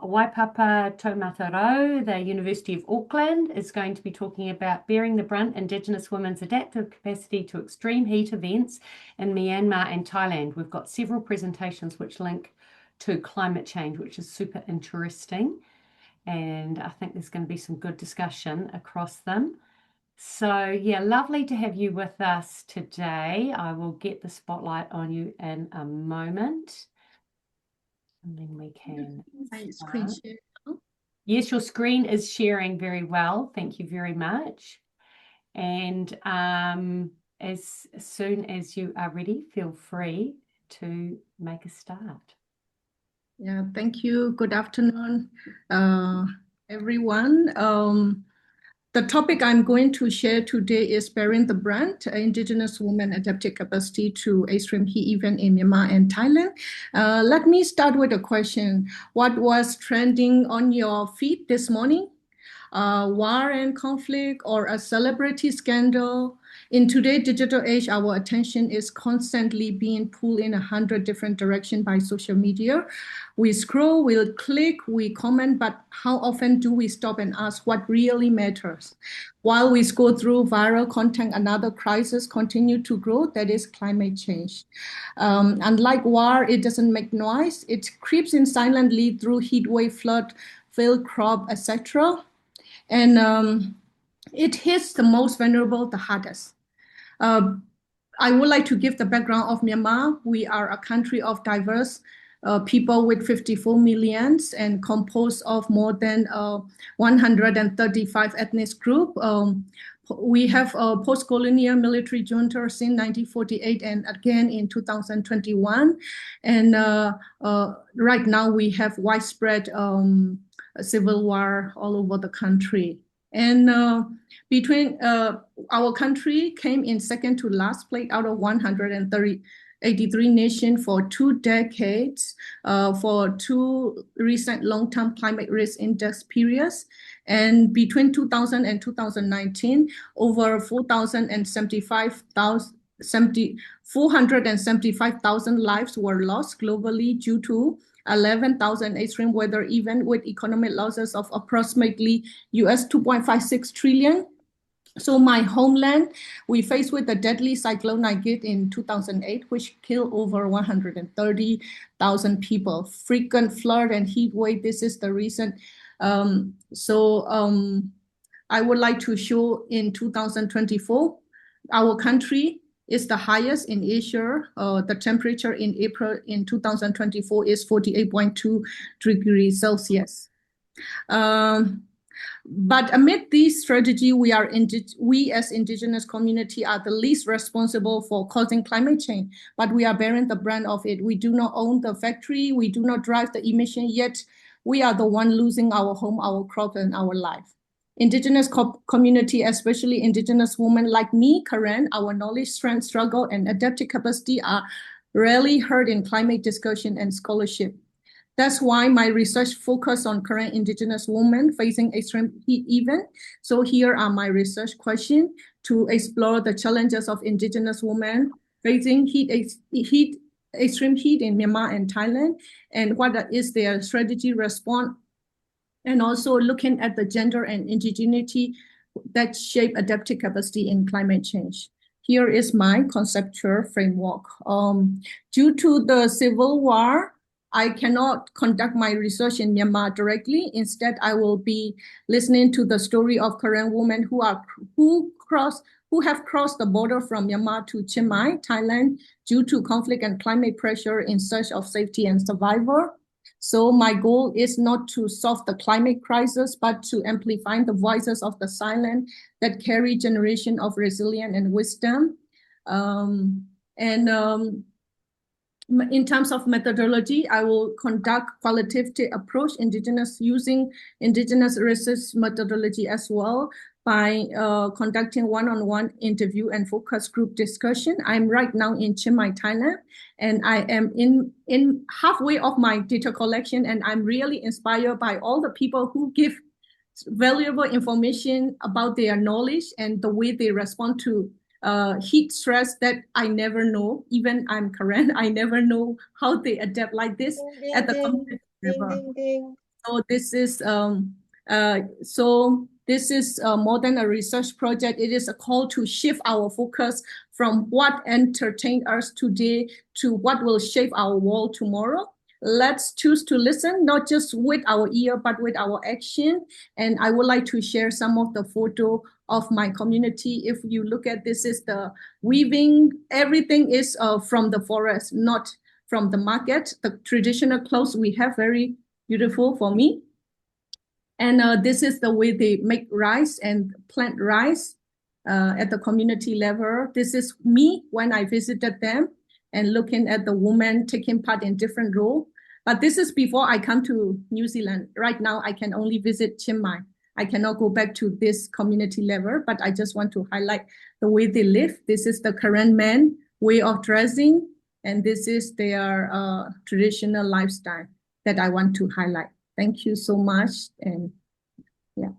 Waipapa Taumatarau, the University of Auckland, is going to be talking about bearing the brunt, Indigenous women's adaptive capacity to extreme heat events in Myanmar and Thailand. We've got several presentations which link to climate change, which is super interesting. And I think there's going to be some good discussion across them. So yeah, lovely to have you with us today. I will get the spotlight on you in a moment. And then we can screen share now. Yes, your screen is sharing very well. Thank you very much. And as soon as you are ready, feel free to make a start. Yeah, thank you. Good afternoon, everyone. The topic I'm going to share today is bearing the brunt, Indigenous women adaptive capacity to extreme heat event in Myanmar and Thailand. Let me start with a question. What was trending on your feed this morning? War and conflict or a celebrity scandal? In today's digital age, our attention is constantly being pulled in 100 different directions by social media. We scroll, we'll click, we comment, but how often do we stop and ask what really matters? While we go through viral content, another crisis continues to grow, that is climate change. Unlike war, it doesn't make noise. It creeps in silently through heat wave, flood, failed crop, etc. And it hits the most vulnerable the hardest. I would like to give the background of Myanmar. We are a country of diverse people with 54 millions and composed of more than 135 ethnic groups. We have a post-colonial military junta since 1948 and again in 2021. And right now we have widespread civil war all over the country. And between our country came in second to last place out of 183 nations for 2 decades for 2 recent long-term climate risk index periods. And between 2000 and 2019, over 475,000 lives were lost globally due to 11,000 extreme weather events with economic losses of approximately US 2.56 trillion. So my homeland, we faced with the deadly cyclone Nagit in 2008, which killed over 130,000 people. Frequent flood and heat wave, this is the reason. I would like to show in 2024, our country is the highest in Asia. The temperature in April in 2024 is 48.2 degrees Celsius. But amid this strategy, we as Indigenous community are the least responsible for causing climate change, but we are bearing the brunt of it. We do not own the factory, we do not drive the emission, yet we are the one losing our home, our crop, and our life. Indigenous community, especially Indigenous women like me, Karen, our knowledge, strength, struggle, and adaptive capacity are rarely heard in climate discussion and scholarship. That's why my research focused on current Indigenous women facing extreme heat event. So here are my research questions to explore the challenges of Indigenous women facing extreme heat in Myanmar and Thailand, and what is their strategy response, and also looking at the gender and indigeneity that shape adaptive capacity in climate change. Here is my conceptual framework. Due to the civil war, I cannot conduct my research in Myanmar directly. Instead, I will be listening to the story of Korean women who who have crossed the border from Myanmar to Chiang Mai, Thailand, due to conflict and climate pressure in search of safety and survival. So my goal is not to solve the climate crisis, but to amplify the voices of the silent that carry generation of resilience and wisdom. In terms of methodology, I will conduct qualitative approach using indigenous research methodology as well by conducting one-on-one interview and focus group discussion. I'm right now in Chiang Mai, Thailand, and I am in halfway of my data collection, and I'm really inspired by all the people who give valuable information about their knowledge and the way they respond to heat stress that I never know. Even I'm Karen, I never know how they adapt like this Ding, at the ding, community ding, level. ding, ding. So this is more than a research project. It is a call to shift our focus from what entertains us today to what will shape our world tomorrow. Let's choose to listen, not just with our ear, but with our action. And I would like to share some of the photo of my community. If you look at this, is the weaving. Everything is from the forest, not from the market. The traditional clothes we have, very beautiful for me. And this is the way they make rice and plant rice at the community level. This is me when I visited them and looking at the women taking part in different roles. But this is before I come to New Zealand. Right now, I can only visit Chiang Mai. I cannot go back to this community level, but I just want to highlight the way they live. This is the current man way of dressing, and this is their traditional lifestyle that I want to highlight. Thank you so much. And yeah.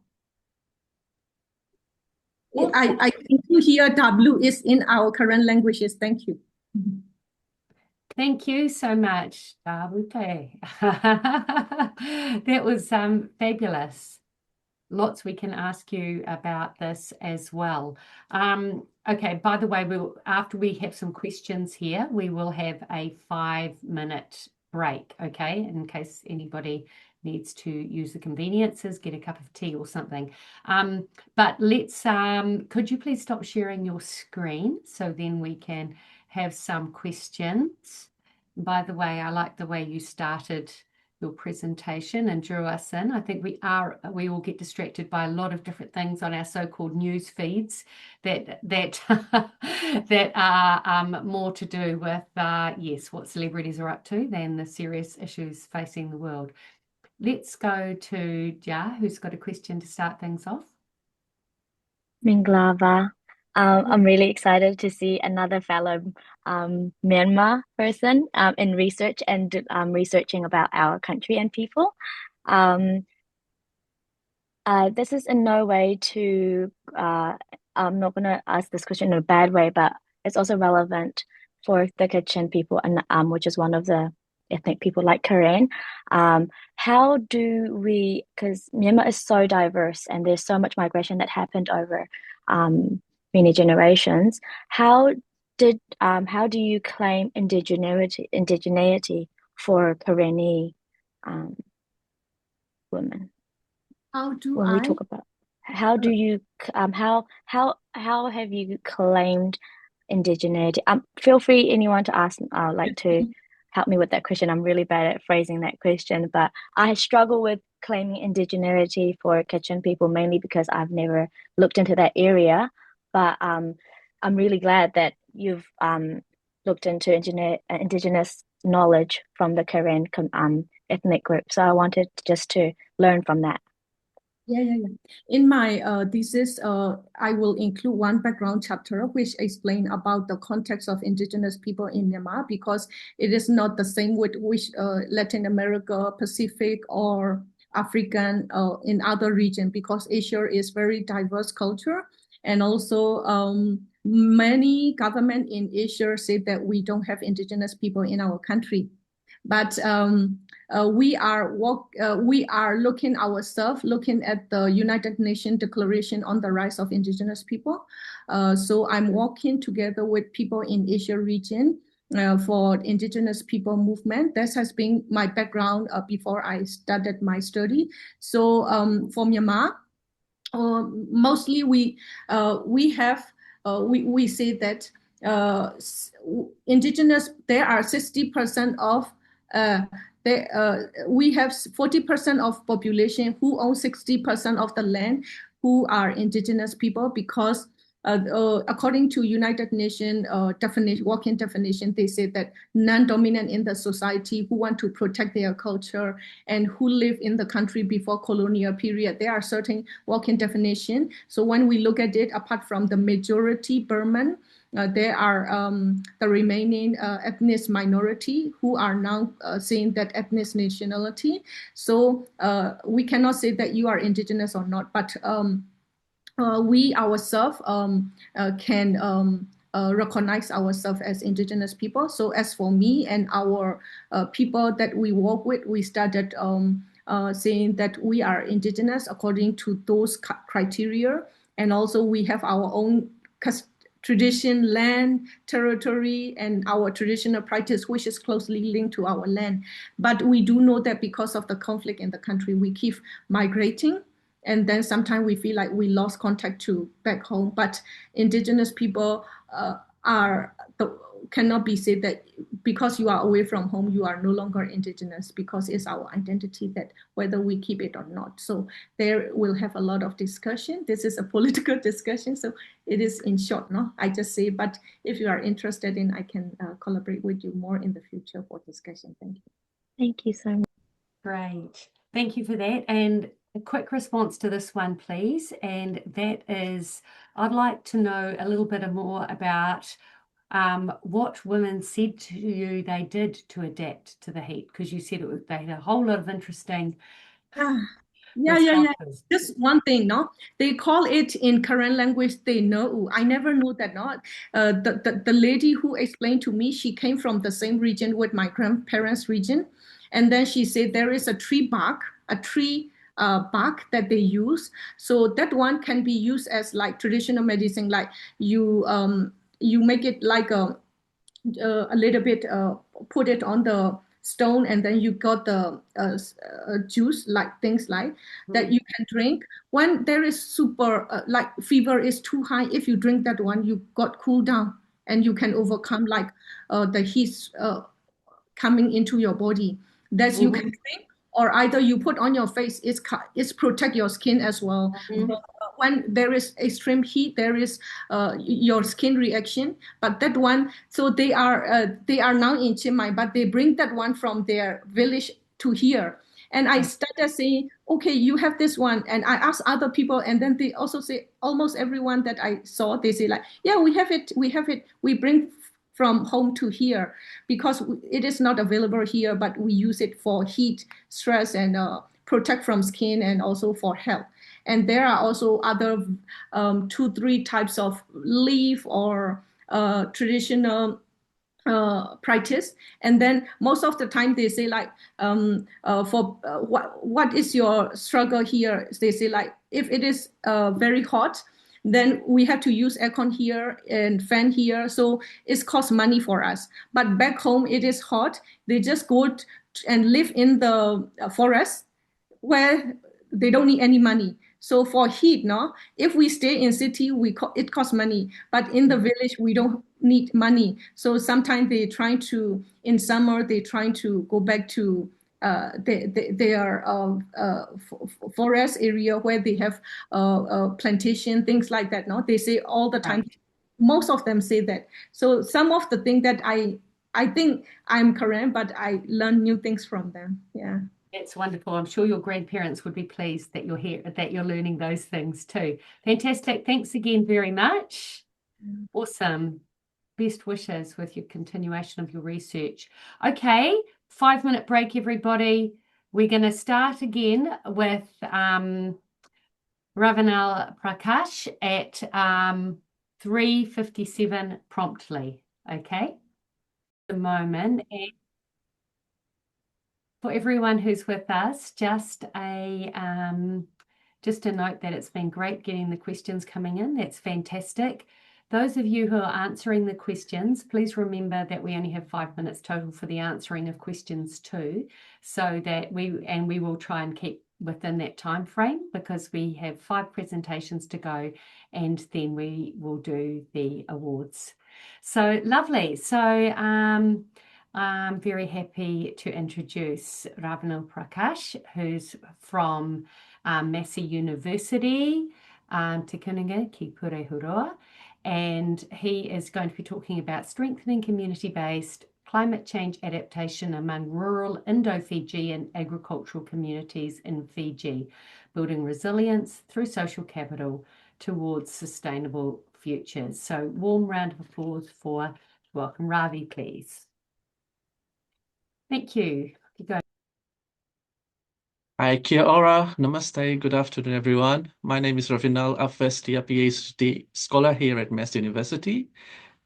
I think you hear W is in our current languages. Thank you. Thank you so much, Davute. That was fabulous. Lots we can ask you about this as well. Okay, by the way, after we have some questions here, we will have a 5-minute break, okay, in case anybody needs to use the conveniences, get a cup of tea or something. But let's, could you please stop sharing your screen so then we can have some questions. By the way, I like the way you started your presentation and drew us in. I think we all get distracted by a lot of different things on our so-called news feeds that that are more to do with yes, what celebrities are up to than the serious issues facing the world. Let's go to Ja, who's got a question to start things off. Minglava. I'm really excited to see another fellow Myanmar person in research and researching about our country and people. This is in no way to, I'm not going to ask this question in a bad way, but it's also relevant for the Kachin people, and which is one of the ethnic people like Karen. How do we, because Myanmar is so diverse and there's so much migration that happened over many generations. How do you claim indigeneity for Karenni women? How do when we talk about how do you how have you claimed indigeneity? Feel free anyone to ask like to help me with that question. I'm really bad at phrasing that question, but I struggle with claiming indigeneity for Kachin people mainly because I've never looked into that area. But I'm really glad that you've looked into indigenous knowledge from the Karen ethnic group. So I wanted just to learn from that. Yeah. In my thesis, I will include one background chapter which explains about the context of indigenous people in Myanmar, because it is not the same with which Latin America, Pacific, or African in other regions, because Asia is very diverse culture. And also many government in Asia say that we don't have indigenous people in our country. But we are looking at the United Nations Declaration on the Rights of Indigenous People. So I'm working together with people in Asia region for indigenous people movement. That has been my background before I started my study. So for Myanmar, mostly we have we say that indigenous, there are 60% of we have 40% of population who own 60% of the land who are indigenous people, because according to United Nations definition, working definition, they say that non-dominant in the society who want to protect their culture and who live in the country before colonial period, there are certain working definition. So when we look at it, apart from the majority Burman, there are the remaining ethnic minority who are now saying that ethnic nationality. So we cannot say that you are indigenous or not, but we ourselves can recognize ourselves as indigenous people. So as for me and our people that we work with, we started saying that we are indigenous according to those criteria. And also we have our own tradition, land, territory, and our traditional practice, which is closely linked to our land. But we do know that because of the conflict in the country, we keep migrating. And then sometimes we feel like we lost contact to back home. But indigenous people cannot be said that because you are away from home, you are no longer indigenous, because it's our identity that whether we keep it or not. So there we'll have a lot of discussion. This is a political discussion, so it is in short, no? I just say, but if you are interested in, I can collaborate with you more in the future for discussion. Thank you. Thank you so much. Great. Thank you for that. And a quick response to this one, please. And that is, I'd like to know a little bit more about what women said to you they did to adapt to the heat, because you said they had a whole lot of interesting Yeah. Just one thing, no? They call it in current language, they know. I never knew that, not. The lady who explained to me, she came from the same region with my grandparents' region. And then she said there is a tree bark that they use. So that one can be used as like traditional medicine, like you make it like a little bit, put it on the stone, and then you got the juice, like things like that you can drink. When there is super, like fever is too high, if you drink that one, you got cool down and you can overcome like the heat coming into your body. That you can drink, or either you put on your face, it's protect your skin as well. When there is extreme heat, there is your skin reaction. But that one, so they are now in Chiang Mai, but they bring that one from their village to here. And I started saying, okay, you have this one. And I asked other people, and then they also say, almost everyone that I saw, they say like, yeah, we have it. We bring from home to here, because it is not available here, but we use it for heat, stress, and protect from skin, and also for health. And there are also other 2-3 types of leaf or traditional practice. And then most of the time they say like, what is your struggle here? They say like, if it is very hot, then we have to use aircon here and fan here. So it costs money for us. But back home, it is hot. They just go and live in the forest where they don't need any money. So for heat, no, if we stay in city, it costs money. But in the village, we don't need money. So sometimes they try to, in summer, they trying to go back to their forest area where they have plantation, things like that. No, they say all the time. Most of them say that. So some of the things that I think I'm correct, but I learn new things from them. Yeah. That's wonderful. I'm sure your grandparents would be pleased that you're here, that you're learning those things too. Fantastic. Thanks again very much. Awesome. Best wishes with your continuation of your research. Okay, 5-minute break, everybody. We're going to start again with Ravanal Prakash at 3:57 promptly. Okay, the moment. And for everyone who's with us, just a note that it's been great getting the questions coming in. That's fantastic. Those of you who are answering the questions, please remember that we only have 5 minutes total for the answering of questions too, so that we will try and keep within that time frame, because we have 5 presentations to go, and then we will do the awards. So lovely. So I'm very happy to introduce Ravanil Prakash, who's from Massey University, Te Kuninga ki Purehurua, and he is going to be talking about strengthening community-based climate change adaptation among rural Indo-Fijian agricultural communities in Fiji, building resilience through social capital towards sustainable futures. So warm round of applause for welcome Ravi, please. Thank you. You go. Hi, kia ora, namaste, good afternoon, everyone. My name is Ravinal, a first-year PhD scholar here at Massey University.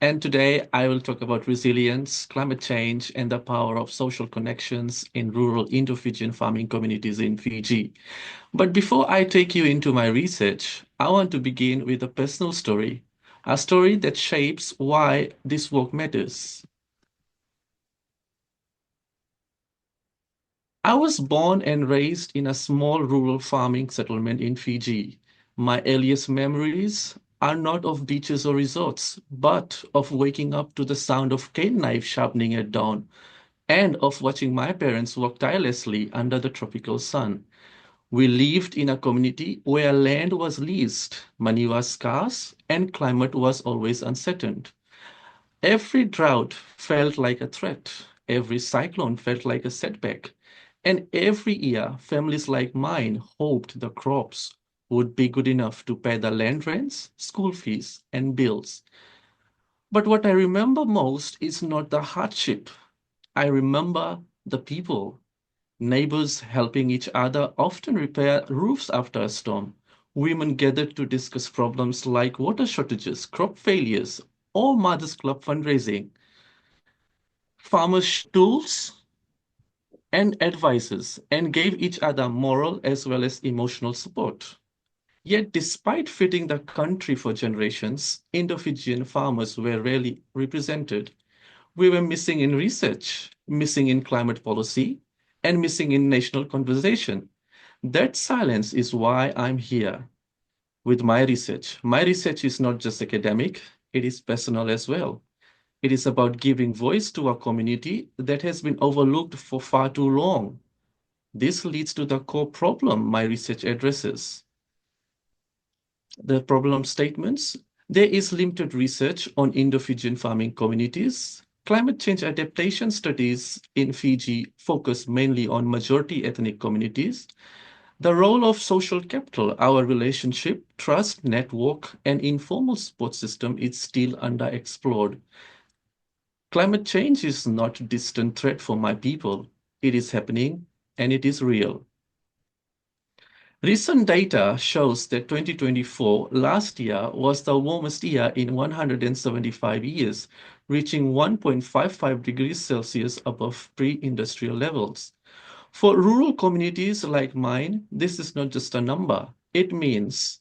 And today I will talk about resilience, climate change, and the power of social connections in rural Indo-Fijian farming communities in Fiji. But before I take you into my research, I want to begin with a personal story, a story that shapes why this work matters. I was born and raised in a small rural farming settlement in Fiji. My earliest memories are not of beaches or resorts, but of waking up to the sound of cane knife sharpening at dawn, and of watching my parents work tirelessly under the tropical sun. We lived in a community where land was leased, money was scarce, and climate was always uncertain. Every drought felt like a threat. Every cyclone felt like a setback. And every year, families like mine hoped the crops would be good enough to pay the land rents, school fees, and bills. But what I remember most is not the hardship. I remember the people, neighbors helping each other often repair roofs after a storm. Women gathered to discuss problems like water shortages, crop failures, or Mothers Club fundraising. Farmers tools and advices and gave each other moral as well as emotional support. Yet, despite feeding the country for generations, Indo-Fijian farmers were rarely represented. We were missing in research, missing in climate policy, and missing in national conversation. That silence is why I'm here with my research. My research is not just academic, it is personal as well. It is about giving voice to a community that has been overlooked for far too long. This leads to the core problem my research addresses. The problem statements. There is limited research on Indo-Fijian farming communities. Climate change adaptation studies in Fiji focus mainly on majority ethnic communities. The role of social capital, our relationship, trust, network, and informal support system is still underexplored. Climate change is not a distant threat for my people. It is happening and it is real. Recent data shows that 2024, last year, was the warmest year in 175 years, reaching 1.55 degrees Celsius above pre-industrial levels. For rural communities like mine, this is not just a number. It means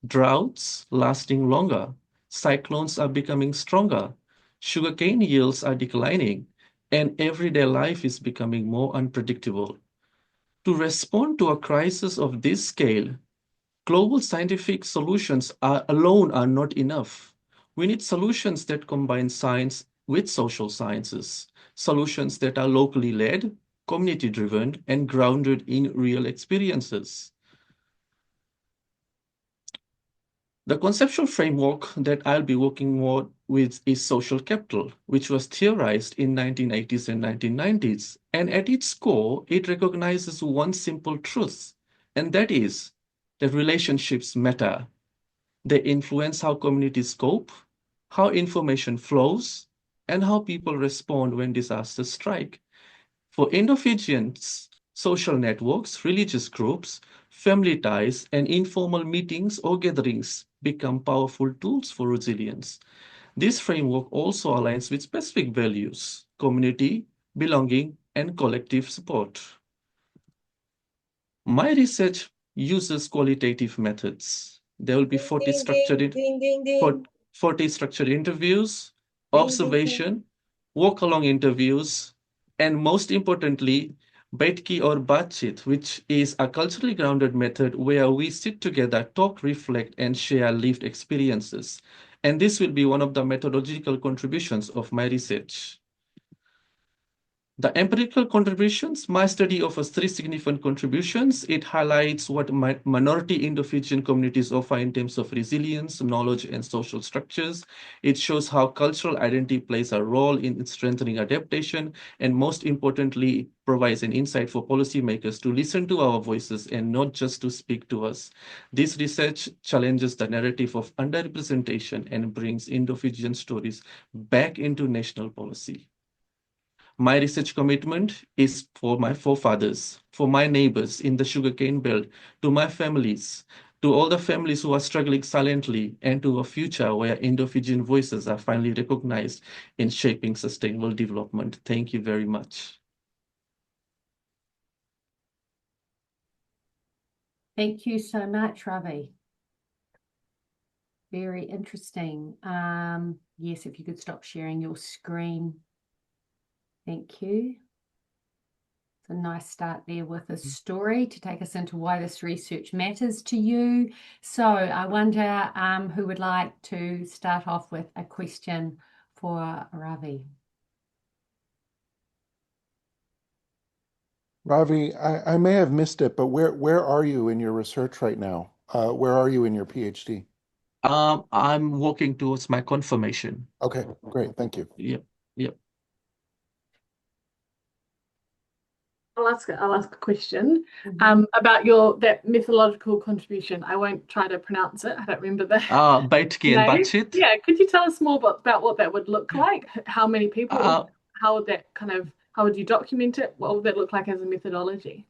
droughts lasting longer, cyclones are becoming stronger, sugarcane yields are declining, and everyday life is becoming more unpredictable. To respond to a crisis of this scale, global scientific solutions alone are not enough. We need solutions that combine science with social sciences, solutions that are locally led, community-driven, and grounded in real experiences. The conceptual framework that I'll be working more with is social capital, which was theorized in 1980s and 1990s. And at its core, it recognizes one simple truth, and that is that relationships matter. They influence how communities cope, how information flows, and how people respond when disasters strike. For Indo-Fijians, social networks, religious groups, family ties, and informal meetings or gatherings become powerful tools for resilience. This framework also aligns with specific values: community, belonging, and collective support. My research uses qualitative methods. There will be 40 structured interviews, observation, walk-along interviews, and most importantly, Baitki or Batchit, which is a culturally grounded method where we sit together, talk, reflect, and share lived experiences. And this will be one of the methodological contributions of my research. The empirical contributions, my study offers three significant contributions. It highlights what minority Indo-Fijian communities offer in terms of resilience, knowledge, and social structures. It shows how cultural identity plays a role in strengthening adaptation, and most importantly, provides an insight for policymakers to listen to our voices and not just to speak to us. This research challenges the narrative of underrepresentation and brings Indo-Fijian stories back into national policy. My research commitment is for my forefathers, for my neighbors in the sugarcane belt, to my families, to all the families who are struggling silently, and to a future where Indo-Fijian voices are finally recognized in shaping sustainable development. Thank you very much. Thank you so much, Ravi. Very interesting. Yes, if you could stop sharing your screen. Thank you. It's a nice start there with a story to take us into why this research matters to you. So I wonder who would like to start off with a question for Ravi. Ravi, I may have missed it, but where are you in your research right now? Where are you in your PhD? I'm working towards my confirmation. Okay, great. Thank you. Yep. I'll ask a question Mm-hmm. about that methodological contribution. I won't try to pronounce it. I don't remember the Baitki and name. Batchit. Yeah, could you tell us more about what that would look like? How many people? How would that how would you document it? What would that look like as a methodology?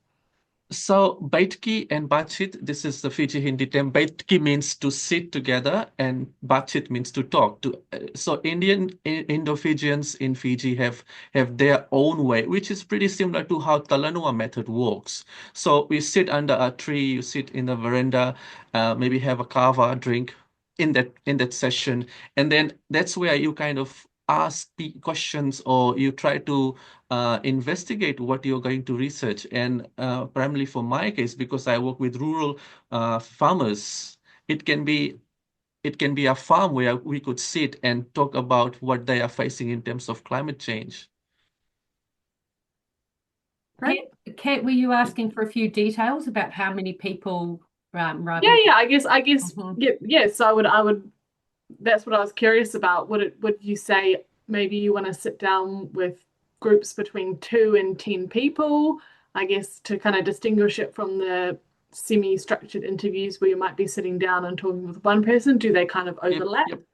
So Baitki and Batchit, this is the Fiji Hindi term. Baitki means to sit together, and Batchit means to talk. So Indo-Fijians in Fiji have their own way, which is pretty similar to how Talanua method works. So we sit under a tree, you sit in the veranda, maybe have a kava drink in that session, and then that's where you kind of ask questions, or you try to investigate what you're going to research. And primarily for my case, because I work with rural farmers, it can be a farm where we could sit and talk about what they are facing in terms of climate change. Kat, were you asking for a few details about how many people, Ravi? Yeah. I guess. Mhm. Yeah. So I would. That's what I was curious about. Would you say maybe you want to sit down with groups between 2 and 10 people? I guess to kind of distinguish it from the semi-structured interviews where you might be sitting down and talking with one person. Do they kind of overlap? Yep. What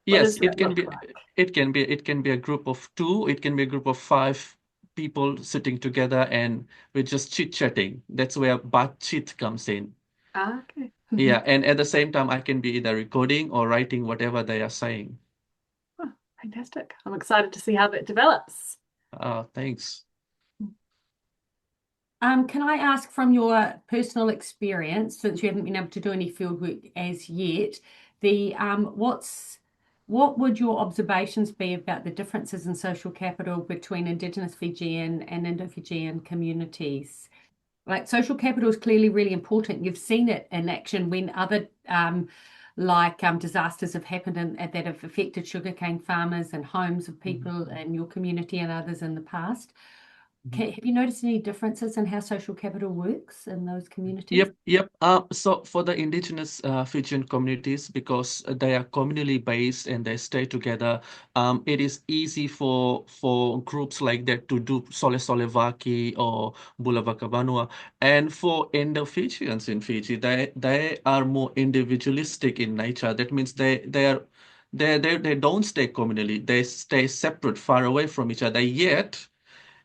Yes, does that look like? it can be a group of 2, it can be a group of 5 people sitting together and we're just chit-chatting. That's where Batchit comes in. Okay. Yeah, and at the same time, I can be either recording or writing whatever they are saying. Oh, fantastic. I'm excited to see how that develops. Thanks. Can I ask from your personal experience, since you haven't been able to do any fieldwork as yet, what would your observations be about the differences in social capital between Indigenous Fijian and Indo-Fijian communities? Like social capital is clearly really important. You've seen it in action when other disasters have happened and that have affected sugarcane farmers and homes of people in your community and others in the past. Have you noticed any differences in how social capital works in those communities? Yep. So for the indigenous Fijian communities, because they are communally based and they stay together, it is easy for groups like that to do Sole Solevaki or Bulawakabanua. And for Indo-Fijians in Fiji, they are more individualistic in nature. That means they don't stay communally. They stay separate, far away from each other. Yet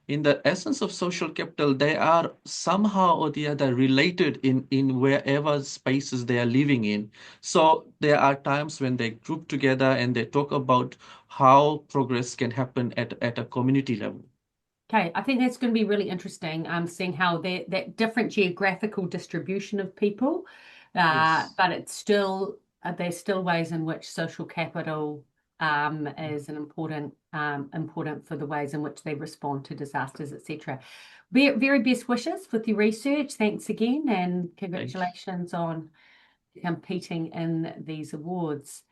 in the essence of social capital, they are somehow or the other related in wherever spaces they are living in. So there are times when they group together and they talk about how progress can happen at a community level. Okay, I think that's going to be really interesting, seeing how that different geographical distribution of people, Yes. but it's still there's still ways in which social capital is an important for the ways in which they respond to disasters, etc. Very best wishes with your research. Thanks again, and congratulations on competing in these awards.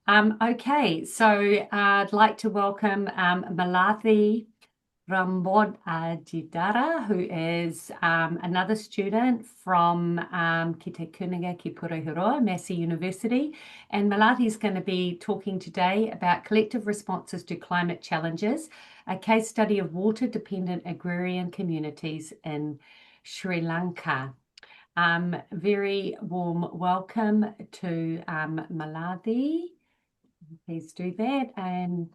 Okay, so I'd like to welcome Malathi Rambod-Jidara, who is another student from Ki Te Kuninga Ki Purehuroa, Massey University. And Malathi is going to be talking today about collective responses to climate challenges, a case study of water-dependent agrarian communities in Sri Lanka. Very warm welcome to Malathi. Please do that. And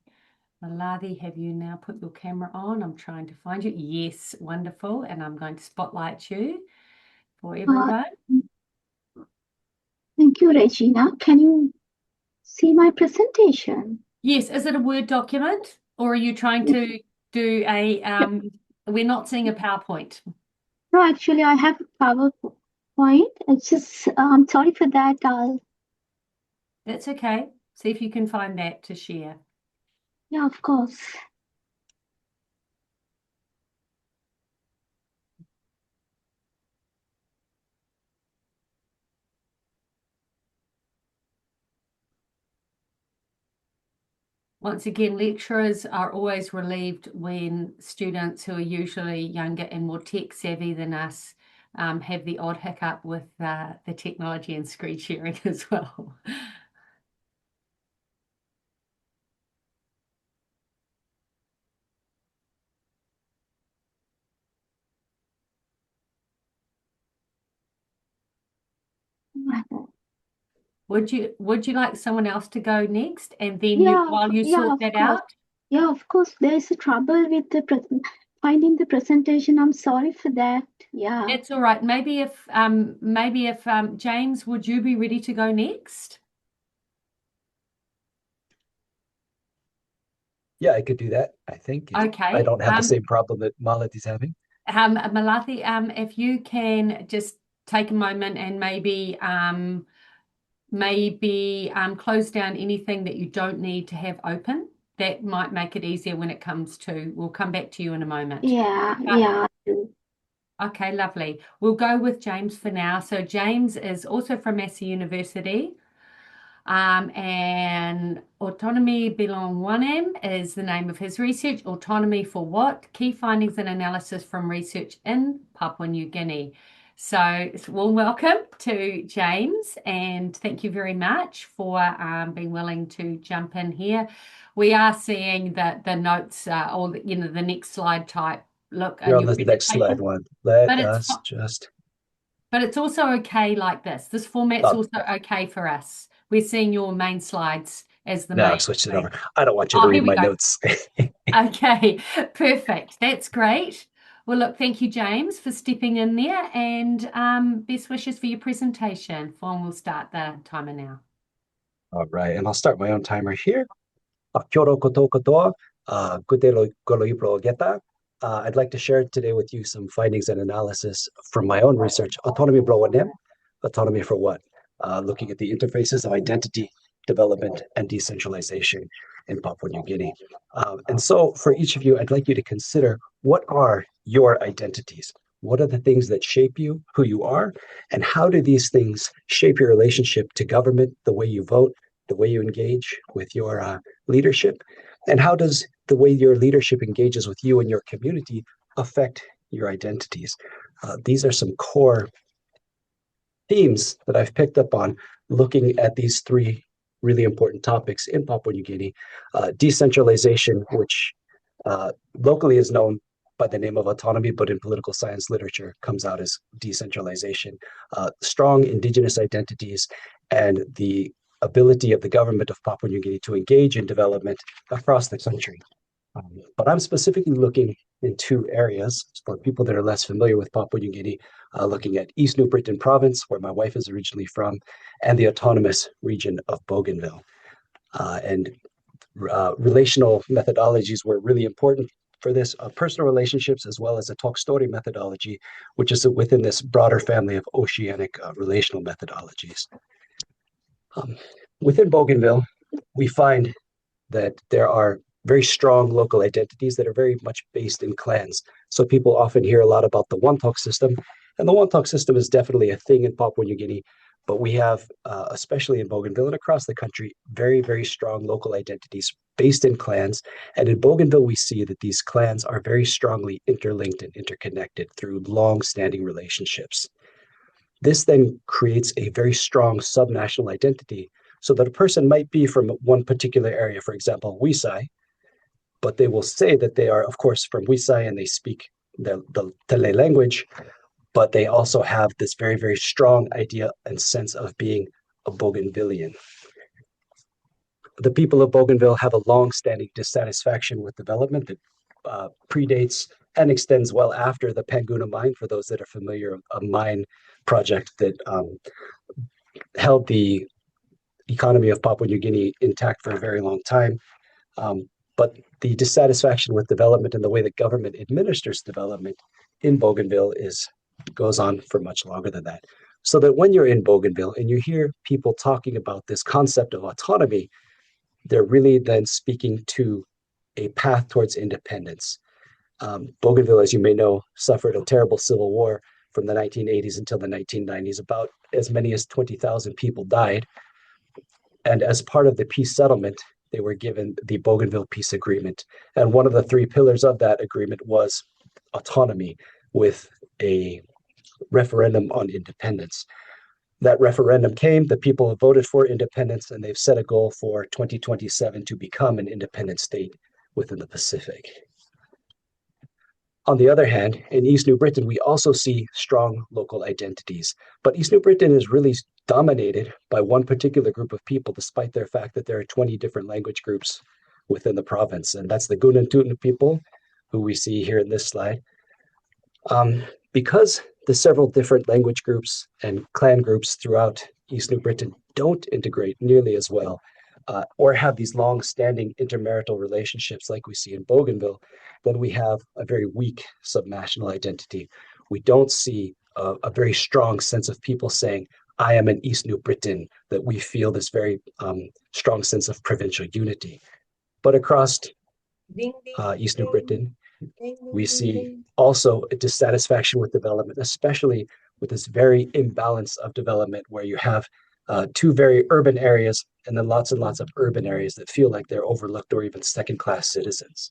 Malathi, have you now put your camera on? I'm trying to find you. Yes, wonderful. And I'm going to spotlight you for everyone. Thank you, Regina. Can you see my presentation? Yes. Is it a Word document, or are you trying to do a, we're not seeing a PowerPoint. No, actually, I have a PowerPoint. It's just, I'm sorry for that. That's okay. See if you can find that to share. Yeah, of course. Once again, lecturers are always relieved when students who are usually younger and more tech savvy than us have the odd hiccup with the technology and screen sharing as well. Would you like someone else to go next, and then while you sort that out? Yeah, of course. There's a trouble with the finding the presentation. I'm sorry for that. Yeah. It's all right. Maybe if James, would you be ready to go next? Yeah, I could do that, I think. Okay. I don't have the same problem that Malathi's having. Malathi, if you can just take a moment and maybe close down anything that you don't need to have open. That might make it easier when it comes to, we'll come back to you in a moment. Yeah. Okay, lovely. We'll go with James for now. So James is also from Massey University. And Autonomy Bilongwanem is the name of his research. Autonomy for what? Key findings and analysis from research in Papua New Guinea. So warm welcome to James, and thank you very much for being willing to jump in here. We are seeing that the notes, or the next slide type. Look, you're on the next slide one. But it's also okay like this. This format's also okay for us. We're seeing your main slides as the main. I've switched it over. I don't want you to read my notes. Okay, perfect. That's great. Well, look, thank you, James, for stepping in there, and best wishes for your presentation. Fawn will start the timer now. All right, and I'll start my own timer here. Kia ora koutou katoa, kute koloipro geta. I'd like to share today with you some findings and analysis from my own research. Autonomy Browanem, autonomy for what? Looking at the interfaces of identity, development, and decentralization in Papua New Guinea. And so for each of you, I'd like you to consider, what are your identities? What are the things that shape you, who you are, and how do these things shape your relationship to government, the way you vote, the way you engage with your leadership, and how does the way your leadership engages with you and your community affect your identities? These are some core themes that I've picked up on looking at these three really important topics in Papua New Guinea. Decentralization, which locally is known by the name of autonomy, but in political science literature comes out as decentralization. Strong indigenous identities and the ability of the government of Papua New Guinea to engage in development across the country. But I'm specifically looking in two areas for people that are less familiar with Papua New Guinea, looking at East New Britain Province, where my wife is originally from, and the autonomous region of Bougainville. Relational methodologies were really important for this, personal relationships, as well as a talk story methodology, which is within this broader family of oceanic relational methodologies. Within Bougainville, we find that there are very strong local identities that are very much based in clans. So people often hear a lot about the Wontok system, and the Wontok system is definitely a thing in Papua New Guinea, but we have, especially in Bougainville and across the country, very, very strong local identities based in clans. And in Bougainville, we see that these clans are very strongly interlinked and interconnected through long-standing relationships. This then creates a very strong subnational identity, so that a person might be from one particular area, for example, Wisai, but they will say that they are, of course, from Wisai and they speak the Tele language, but they also have this very, very strong idea and sense of being a Bougainvillean. The people of Bougainville have a long-standing dissatisfaction with development that predates and extends well after the Panguna mine. For those that are familiar, a mine project that held the economy of Papua New Guinea intact for a very long time. But the dissatisfaction with development and the way that government administers development in Bougainville goes on for much longer than that. So that when you're in Bougainville and you hear people talking about this concept of autonomy, they're really then speaking to a path towards independence. Bougainville, as you may know, suffered a terrible civil war from the 1980s until the 1990s. About as many as 20,000 people died. And as part of the peace settlement, they were given the Bougainville Peace Agreement. And one of the three pillars of that agreement was autonomy, with a referendum on independence. That referendum came, the people have voted for independence, and they've set a goal for 2027 to become an independent state within the Pacific. On the other hand, in East New Britain, we also see strong local identities. But East New Britain is really dominated by one particular group of people, despite their fact that there are 20 different language groups within the province. And that's the Gunantutun people, who we see here in this slide. Because the several different language groups and clan groups throughout East New Britain don't integrate nearly as well, or have these long-standing intermarital relationships like we see in Bougainville, then we have a very weak subnational identity. We don't see a very strong sense of people saying, I am an East New Briton, that we feel this very strong sense of provincial unity. But across East New Britain, we see also a dissatisfaction with development, especially with this very imbalance of development where you have two very urban areas and then lots and lots of urban areas that feel like they're overlooked or even second-class citizens.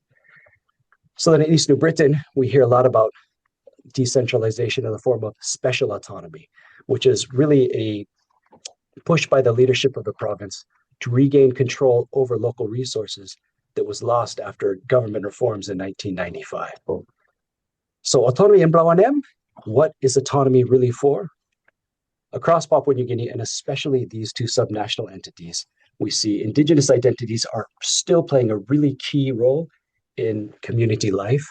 So then in East New Britain, we hear a lot about decentralization in the form of special autonomy, which is really a push by the leadership of the province to regain control over local resources that was lost after government reforms in 1995. So autonomy in Blawanem, what is autonomy really for? Across Papua New Guinea, and especially these two subnational entities, we see Indigenous identities are still playing a really key role in community life,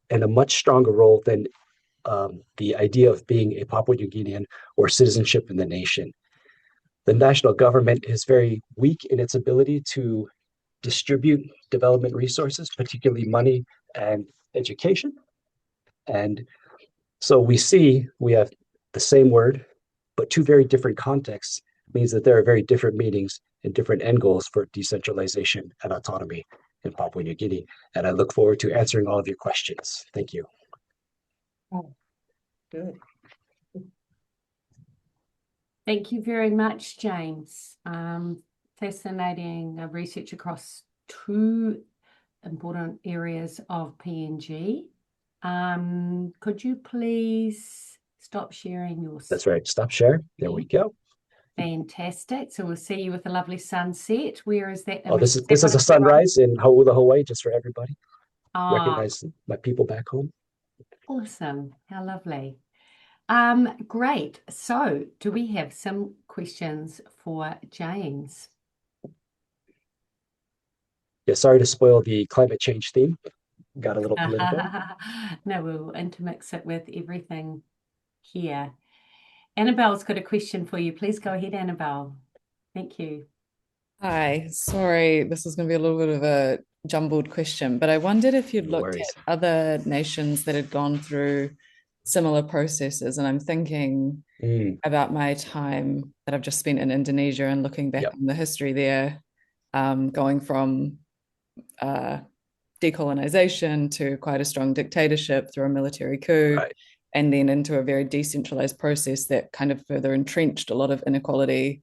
and a much stronger role than the idea of being a Papua New Guinean or citizenship in the nation. The national government is very weak in its ability to distribute development resources, particularly money and education. And so we have the same word, but two very different contexts, means that there are very different meanings and different end goals for decentralization and autonomy in Papua New Guinea. And I look forward to answering all of your questions. Thank you. Oh, good. Thank you very much, James. Fascinating research across two important areas of PNG. Could you please stop sharing your screen? That's right. Stop share. There we go. Fantastic. So we'll see you with a lovely sunset. Where is that? Oh, this is a sunrise in Hauula, Hawaii, just for everybody. Recognize my people back home. Awesome. How lovely. Great. So do we have some questions for James? Yeah, sorry to spoil the climate change theme. Got a little political. No, we'll intermix it with everything here. Annabelle's got a question for you. Please go ahead, Annabelle. Thank you. Hi, sorry, this is going to be a little bit of a jumbled question, but I wondered if you'd looked at other nations that had gone through similar processes. And I'm thinking about my time that I've just spent in Indonesia and looking back on the history there. going from decolonization to quite a strong dictatorship through a military coup, and then into a very decentralized process that kind of further entrenched a lot of inequality,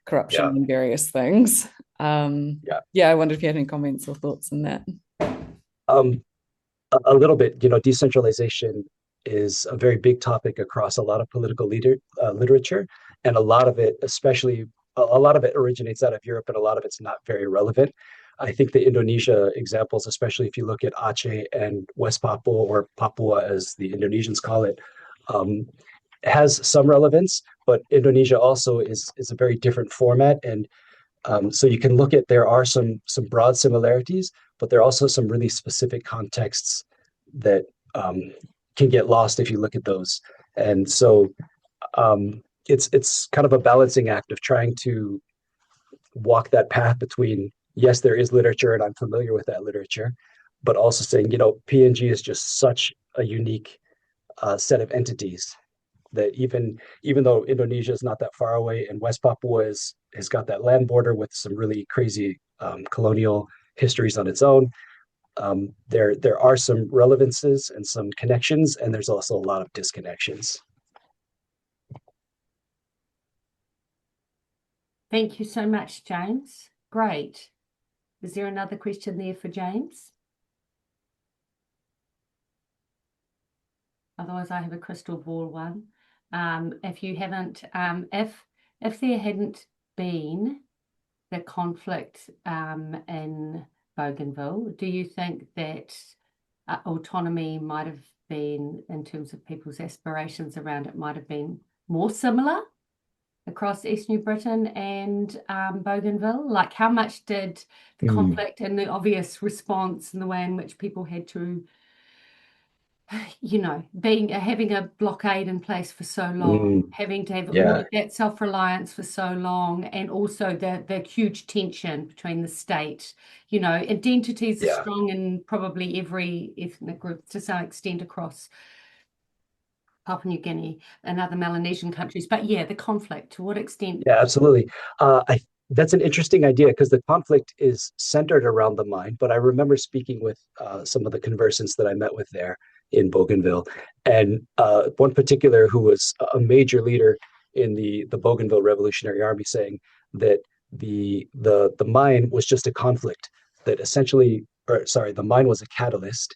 corruption, and various things. I wondered if you had any comments or thoughts on that. A little bit, decentralization is a very big topic across a lot of political literature, and a lot of it, especially a lot of it originates out of Europe, and a lot of it's not very relevant. I think the Indonesia examples, especially if you look at Aceh and West Papua, or Papua as the Indonesians call it, has some relevance, but Indonesia also is a very different format. And so you can look at, there are some broad similarities, but there are also some really specific contexts that can get lost if you look at those. And so it's kind of a balancing act of trying to walk that path between, yes, there is literature and I'm familiar with that literature, but also saying, PNG is just such a unique set of entities that even though Indonesia is not that far away, and West Papua has got that land border with some really crazy colonial histories on its own, there are some relevances and some connections, and there's also a lot of disconnections. Thank you so much, James. Great. Is there another question there for James? Otherwise, I have a crystal ball one. If you haven't, if there hadn't been the conflict in Bougainville, do you think that autonomy might have been, in terms of people's aspirations around it, might have been more similar across East New Britain and Bougainville? Like, how much did the conflict and the obvious response and the way in which people had to, having a blockade in place for so long, having to have all of that self-reliance for so long, and also the huge tension between the state, identities are strong in probably every ethnic group to some extent across Papua New Guinea and other Melanesian countries. But the conflict, to what extent? Yeah, absolutely. That's an interesting idea, because the conflict is centered around the mine. But I remember speaking with some of the conversants that I met with there in Bougainville, and one particular who was a major leader in the Bougainville Revolutionary Army, saying that the mine was just a conflict that essentially, the mine was a catalyst,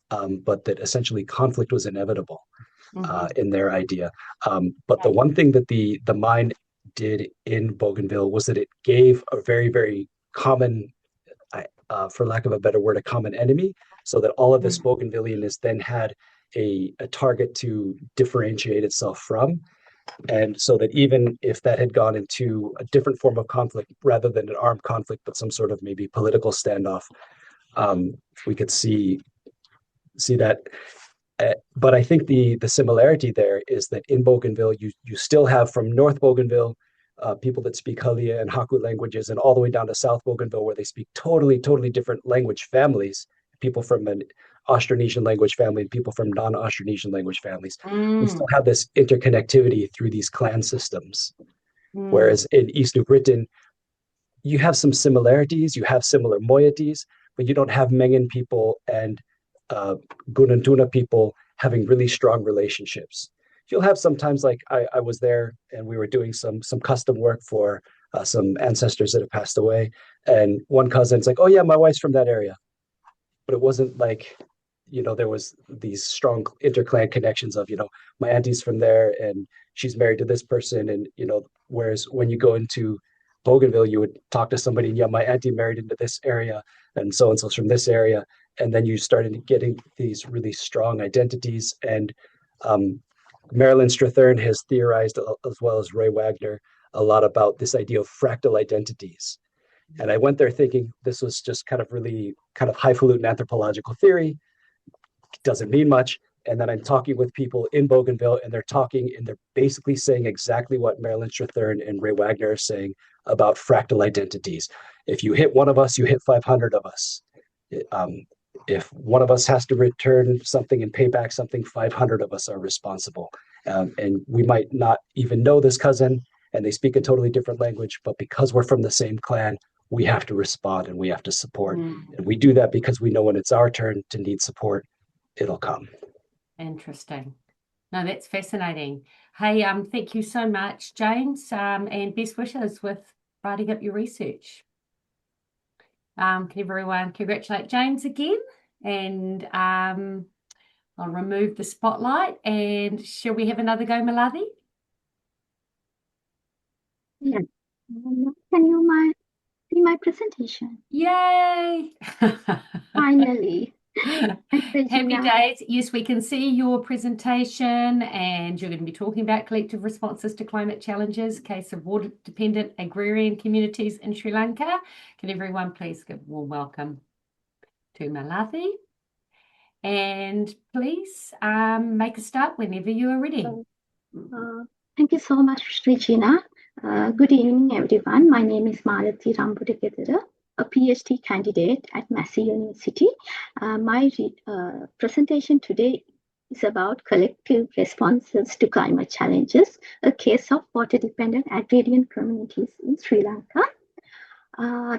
but that essentially conflict was inevitable. In their idea. But the one thing that the mine did in Bougainville was that it gave a very, very common, for lack of a better word, a common enemy, so that all of this Bougainvillianness then had a target to differentiate itself from. And so that even if that had gone into a different form of conflict, rather than an armed conflict, but some sort of maybe political standoff, we could see that. But I think the similarity there is that in Bougainville, you still have, from North Bougainville, people that speak Halia and Haku languages, and all the way down to South Bougainville, where they speak totally different language families, people from an Austronesian language family and people from non-Austronesian language families. We still have this interconnectivity through these clan systems. Whereas in East New Britain, you have some similarities, you have similar moieties, but you don't have Mengen people and Gunantuna people having really strong relationships. You'll have sometimes, like I was there and we were doing some custom work for some ancestors that have passed away, and one cousin's like, oh yeah, my wife's from that area. But it wasn't like, there was these strong interclan connections of, my auntie's from there and she's married to this person. And, whereas when you go into Bougainville, you would talk to somebody and, yeah, my auntie married into this area and so's from this area. And then you started getting these really strong identities. And Marilyn Strathern has theorized, as well as Ray Wagner, a lot about this idea of fractal identities. And I went there thinking this was just kind of highfalutin anthropological theory, doesn't mean much. And then I'm talking with people in Bougainville, and they're basically saying exactly what Marilyn Strathern and Ray Wagner are saying about fractal identities. If you hit one of us, you hit 500 of us. If one of us has to return something and pay back something, 500 of us are responsible. And we might not even know this cousin, and they speak a totally different language, but because we're from the same clan, we have to respond and we have to support. And we do that because we know when it's our turn to need support, it'll come. Interesting. No, that's fascinating. Hey, thank you so much, James, and best wishes with writing up your research. Can everyone congratulate James again? And I'll remove the spotlight. And shall we have another go, Malathi? Yeah. Can you see my presentation? Yay! Finally. Happy days. Yes, we can see your presentation, and you're going to be talking about collective responses to climate challenges, case of water-dependent agrarian communities in Sri Lanka. Can everyone please give a warm welcome to Malathi? And please make a start whenever you are ready. Thank you so much, Regina. Good evening, everyone. My name is Malathi Rambudakedara, a PhD candidate at Massey University. My presentation today is about collective responses to climate challenges, a case of water-dependent agrarian communities in Sri Lanka.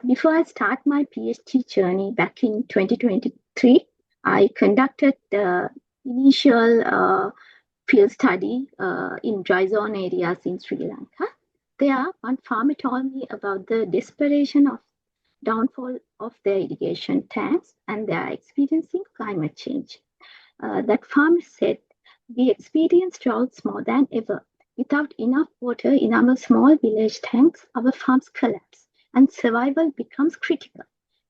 Before I start my PhD journey back in 2023, I conducted the initial field study in dry zone areas in Sri Lanka. There, one farmer told me about the desperation of downfall of their irrigation tanks and they are experiencing climate change. That farmer said, we experience droughts more than ever. Without enough water in our small village tanks, our farms collapse and survival becomes critical.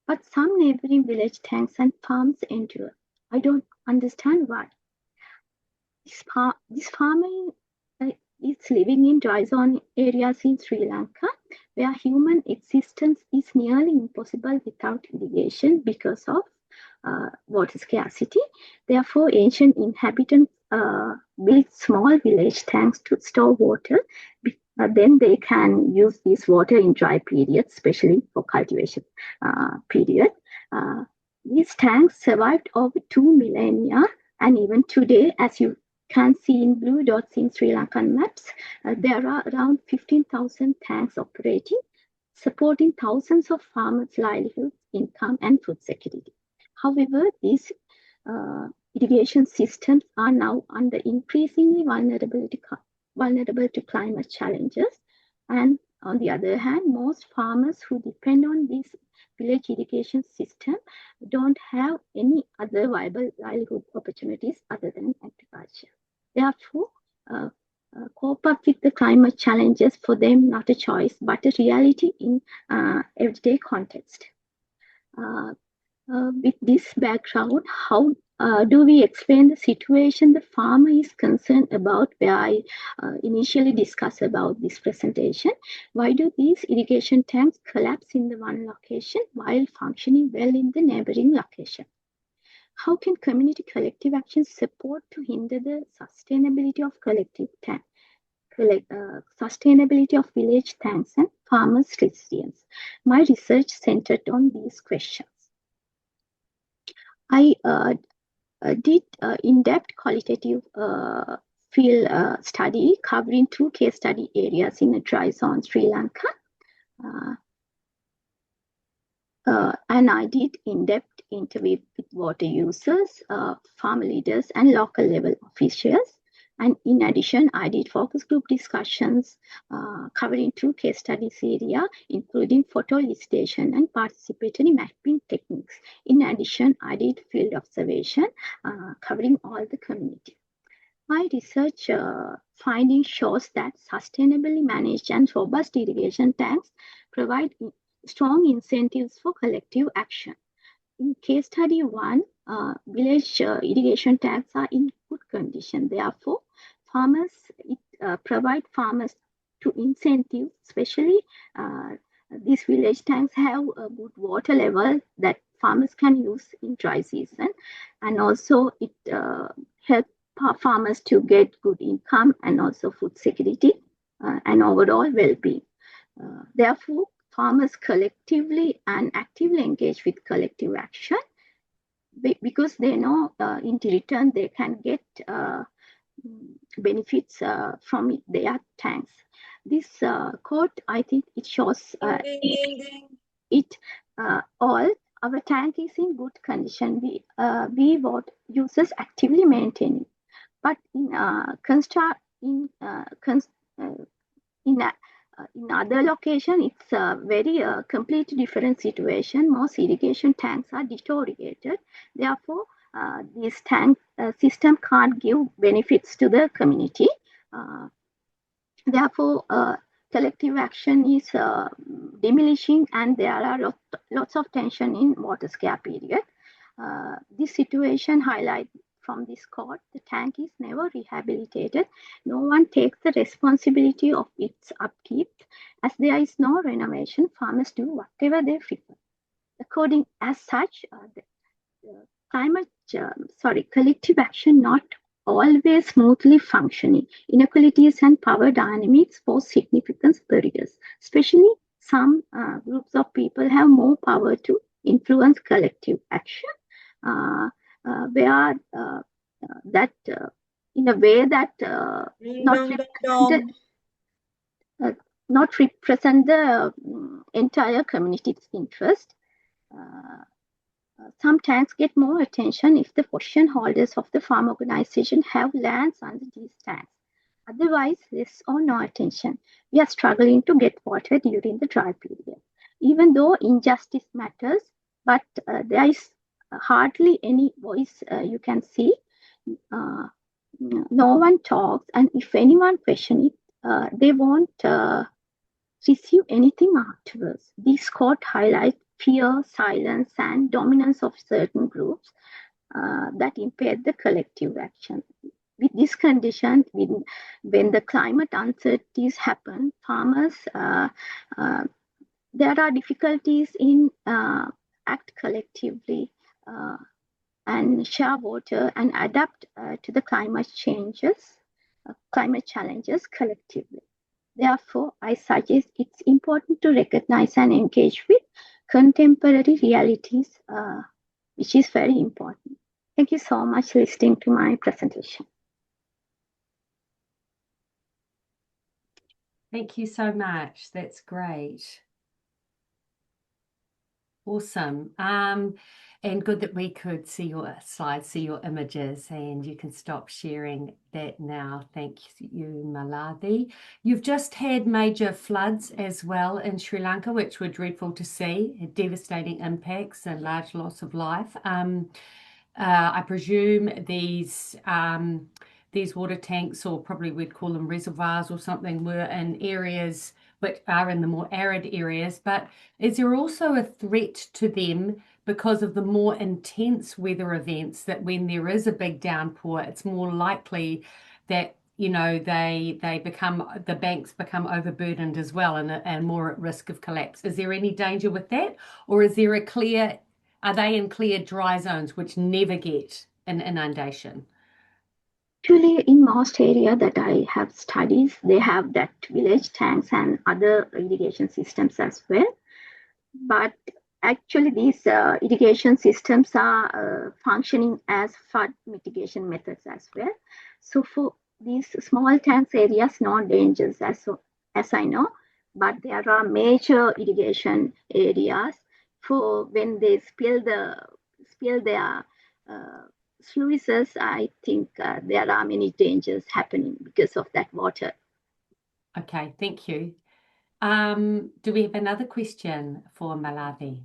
But some neighboring village tanks and farms endure. I don't understand why. This farmer is living in dry zone areas in Sri Lanka, where human existence is nearly impossible without irrigation because of water scarcity. Therefore, ancient inhabitants built small village tanks to store water. Then they can use this water in dry periods, especially for cultivation period. These tanks survived over 2 millennia, and even today, as you can see in blue dots in Sri Lankan maps, there are around 15,000 tanks operating, supporting thousands of farmers' livelihoods, income, and food security. However, these irrigation systems are now under increasingly vulnerable to climate challenges. And on the other hand, most farmers who depend on this village irrigation system don't have any other viable livelihood opportunities other than agriculture. Therefore, cope up with the climate challenges for them not a choice but a reality in everyday context. With this background, how do we explain the situation the farmer is concerned about, where I initially discussed about this presentation? Why do these irrigation tanks collapse in the one location while functioning well in the neighboring location? How can community collective action support to hinder the sustainability of sustainability of village tanks and farmers' resilience? My research centered on these questions. I did in-depth qualitative field study covering 2 case study areas in a dry zone, Sri Lanka. And I did in-depth interview with water users, farmer leaders, and local level officials. And in addition, I did focus group discussions covering 2 case studies area, including photo elicitation and participatory mapping techniques. In addition, I did field observation covering all the community. My research finding shows that sustainably managed and robust irrigation tanks provide strong incentives for collective action. In case study 1, village irrigation tanks are in good condition. Therefore, provide farmers to incentive, especially these village tanks have a good water level that farmers can use in dry season, and also it helps farmers to get good income and also food security and overall well-being. Therefore, farmers collectively and actively engage with collective action because they know in return they can get benefits from their tanks. This quote, I think it shows it all, our tank is in good condition. We what users actively maintain it. But in other location, it's a very completely different situation. Most irrigation tanks are deteriorated. Therefore, this tank system can't give benefits to the community. Therefore, collective action is diminishing, and there are lots of tension in water scare period. This situation highlights from this quote, the tank is never rehabilitated. No one takes the responsibility of its upkeep. As there is no renovation, farmers do whatever they prefer. According as such, collective action not always smoothly functioning. Inequalities and power dynamics pose significant barriers. Especially some groups of people have more power to influence collective action. Where that in a way that not represent the entire community's interest. Some tanks get more attention if the position holders of the farm organization have lands under these tanks. Otherwise, less or no attention. We are struggling to get water during the dry period. Even though injustice matters, but there is hardly any voice you can see. No one talks, and if anyone questions it, they won't receive anything afterwards. This quote highlights fear, silence, and dominance of certain groups that impair the collective action. With this condition, when the climate uncertainties happen, farmers, there are difficulties in act collectively and share water and adapt to the climate challenges collectively. Therefore, I suggest it's important to recognize and engage with contemporary realities, which is very important. Thank you so much for listening to my presentation. Thank you so much. That's great. Awesome. And good that we could see your slides, see your images, and you can stop sharing that now. Thank you, Malathi. You've just had major floods as well in Sri Lanka, which were dreadful to see, devastating impacts and large loss of life. I presume these water tanks, or probably we'd call them reservoirs or something, were in areas which are in the more arid areas, but is there also a threat to them because of the more intense weather events, that when there is a big downpour, it's more likely that, you know, the banks become overburdened as well and more at risk of collapse? Is there any danger with that? Or are they in clear dry zones which never get an inundation? Actually, in most areas that I have studied, they have that village tanks and other irrigation systems as well. But actually, these irrigation systems are functioning as flood mitigation methods as well. So for these small tanks areas, no dangers as I know, but there are major irrigation areas for when they spill their sluices. I think there are many dangers happening because of that water. Okay, thank you. Do we have another question for Malathi?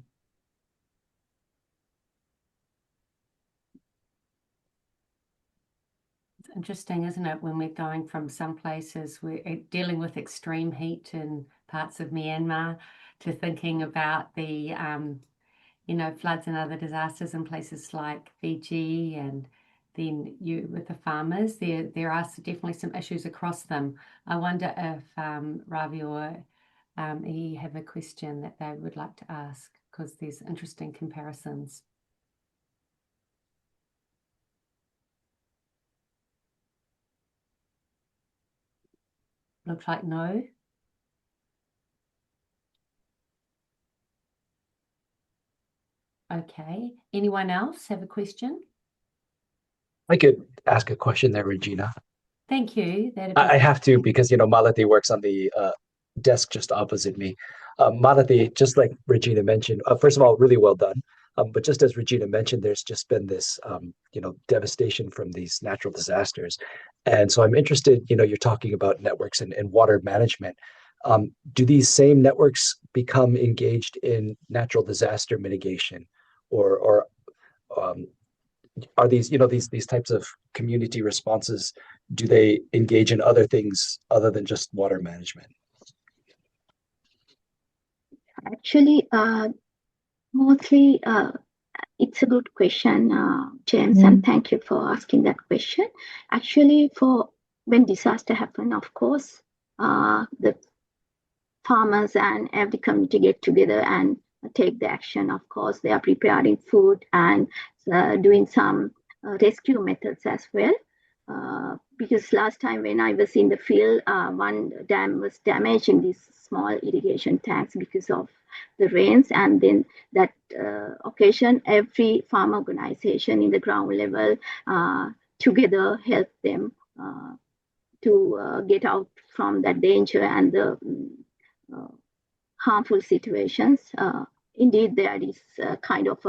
It's interesting, isn't it, when we're going from some places, we're dealing with extreme heat in parts of Myanmar, to thinking about the floods and other disasters in places like Fiji, and then with the farmers, there are definitely some issues across them. I wonder if Ravi or you have a question that they would like to ask, because there's interesting comparisons. Looks like no. Okay. Anyone else have a question? I could ask a question there, Regina. Thank you. I have to, because Malathi works on the desk just opposite me. Marathi, just like Regina mentioned, first of all, really well done. But just as Regina mentioned, there's just been this, devastation from these natural disasters. And so I'm interested, you're talking about networks and water management. Do these same networks become engaged in natural disaster mitigation, or are these types of community responses, do they engage in other things other than just water management? Actually, mostly, it's a good question, James, and thank you for asking that question. Actually, for when disaster happen, of course, the farmers and every community get together and take the action. Of course, they are preparing food and doing some rescue methods as well. Because last time when I was in the field, one dam was damaging these small irrigation tanks because of the rains, and then that occasion, every farm organization in the ground level together help them to get out from that danger and the harmful situations. Indeed, there is kind of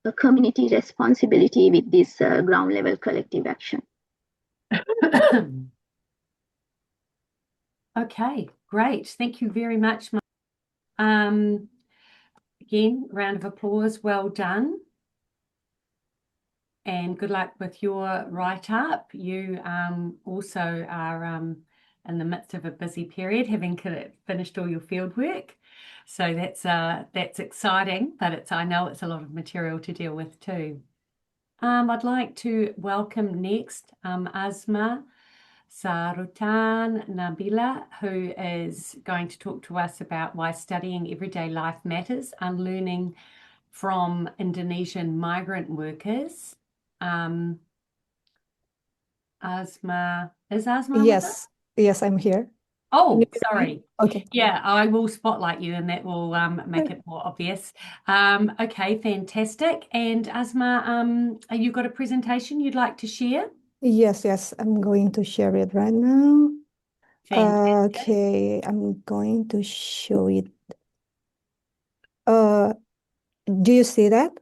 a community responsibility with this ground level collective action. Okay, great. Thank you very much. Again, round of applause. Well done. And good luck with your write-up. You also are in the midst of a busy period, having finished all your field work. So that's exciting, but I know it's a lot of material to deal with too. I'd like to welcome next Asma Sarutan Nabila, who is going to talk to us about why studying everyday life matters, unlearning from Indonesian migrant workers. Asma, is Asma? Yes, I'm here. Oh, sorry. Okay. Yeah, I will spotlight you and that will make it more obvious. Okay, fantastic. And Asma, you got a presentation you'd like to share? Yes, I'm going to share it right now. Fantastic. Okay, I'm going to show it. Do you see that?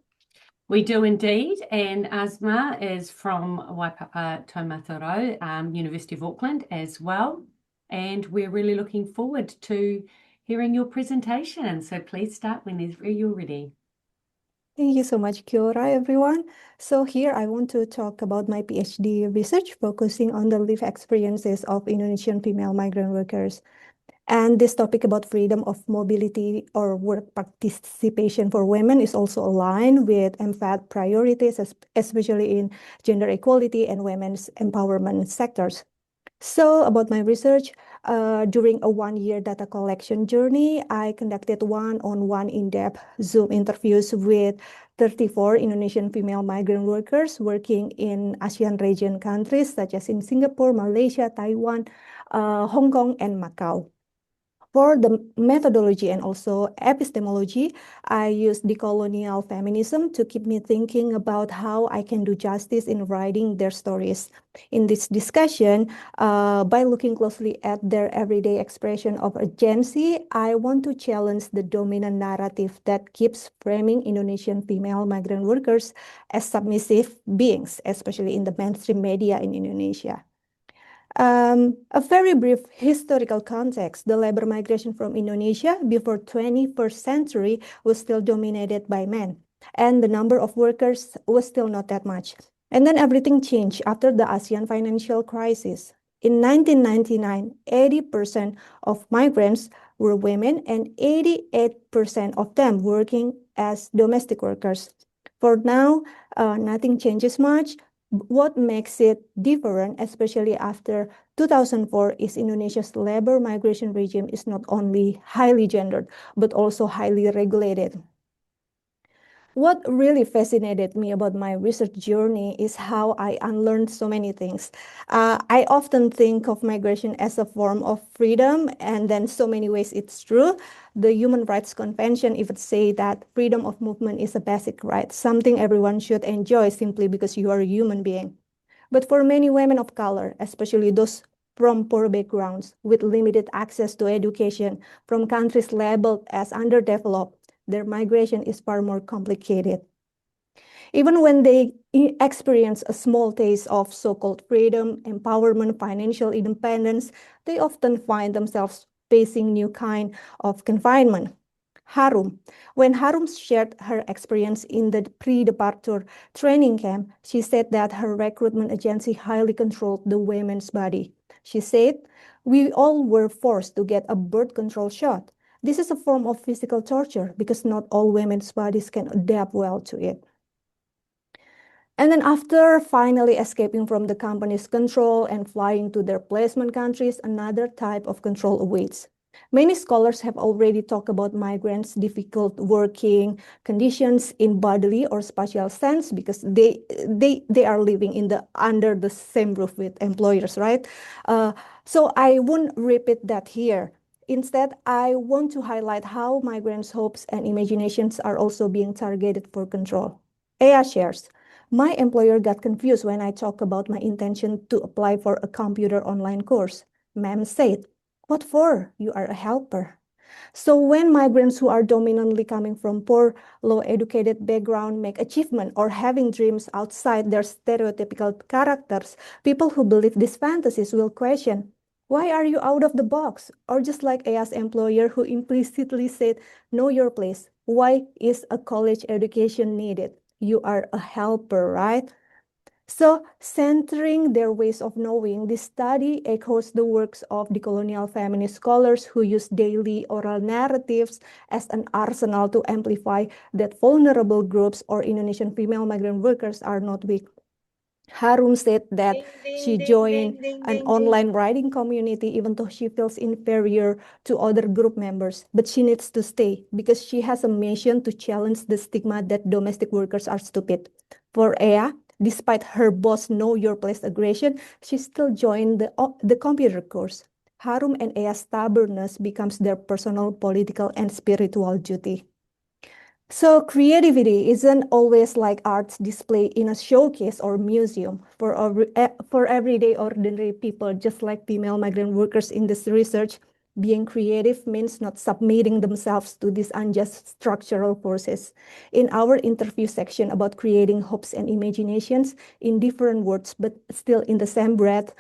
We do indeed, and Asma is from Waipapa Taumatoro, University of Auckland as well, and we're really looking forward to hearing your presentation. So please start whenever you're ready. Thank you so much, Kia ora, everyone. So here I want to talk about my PhD research focusing on the lived experiences of Indonesian female migrant workers. And this topic about freedom of mobility or work participation for women is also aligned with MFAT priorities, especially in gender equality and women's empowerment sectors. So about my research, during a one-year data collection journey, I conducted one-on-one in-depth Zoom interviews with 34 Indonesian female migrant workers working in ASEAN region countries such as in Singapore, Malaysia, Taiwan, Hong Kong, and Macau. For the methodology and also epistemology, I use decolonial feminism to keep me thinking about how I can do justice in writing their stories. In this discussion, by looking closely at their everyday expression of agency, I want to challenge the dominant narrative that keeps framing Indonesian female migrant workers as submissive beings, especially in the mainstream media in Indonesia. A very brief historical context, the labor migration from Indonesia before 21st century was still dominated by men, and the number of workers was still not that much. And then everything changed after the ASEAN financial crisis. In 1999, 80% of migrants were women and 88% of them working as domestic workers. For now, nothing changes much. What makes it different, especially after 2004, is Indonesia's labor migration regime is not only highly gendered, but also highly regulated. What really fascinated me about my research journey is how I unlearned so many things. I often think of migration as a form of freedom, and then so many ways it's true. The Human Rights Convention even say that freedom of movement is a basic right, something everyone should enjoy simply because you are a human being. But for many women of color, especially those from poor backgrounds with limited access to education from countries labeled as underdeveloped, their migration is far more complicated. Even when they experience a small taste of so-called freedom, empowerment, financial independence, they often find themselves facing new kind of confinement. Harum. When Harum shared her experience in the pre-departure training camp, she said that her recruitment agency highly controlled the women's body. She said, "We all were forced to get a birth control shot. This is a form of physical torture because not all women's bodies can adapt well to it." And then after finally escaping from the company's control and flying to their placement countries, another type of control awaits. Many scholars have already talked about migrants' difficult working conditions in bodily or spatial sense because they are living under the same roof with employers, right? So I won't repeat that here. Instead, I want to highlight how migrants' hopes and imaginations are also being targeted for control. Ea shares, "My employer got confused when I talked about my intention to apply for a computer online course. Ma'am said, 'What for? You are a helper.' So when migrants who are dominantly coming from poor, low-educated background make achievement or having dreams outside their stereotypical characters, people who believe these fantasies will question, 'Why are you out of the box?' Or just like Ea's employer who implicitly said, 'Know your place. Why is a college education needed? You are a helper, right?' So, centering their ways of knowing, this study echoes the works of decolonial feminist scholars who use daily oral narratives as an arsenal to amplify that vulnerable groups or Indonesian female migrant workers are not weak. Harum said that she joined an online writing community even though she feels inferior to other group members, but she needs to stay because she has a mission to challenge the stigma that domestic workers are stupid. For Ea, despite her boss know your place aggression, she still joined the computer course. Harum and Ea's stubbornness becomes their personal, political, and spiritual duty. So creativity isn't always like arts display in a showcase or museum. For everyday ordinary people, just like female migrant workers in this research, being creative means not submitting themselves to these unjust structural forces. In our interview section about creating hopes and imaginations in different words, but still in the same breath,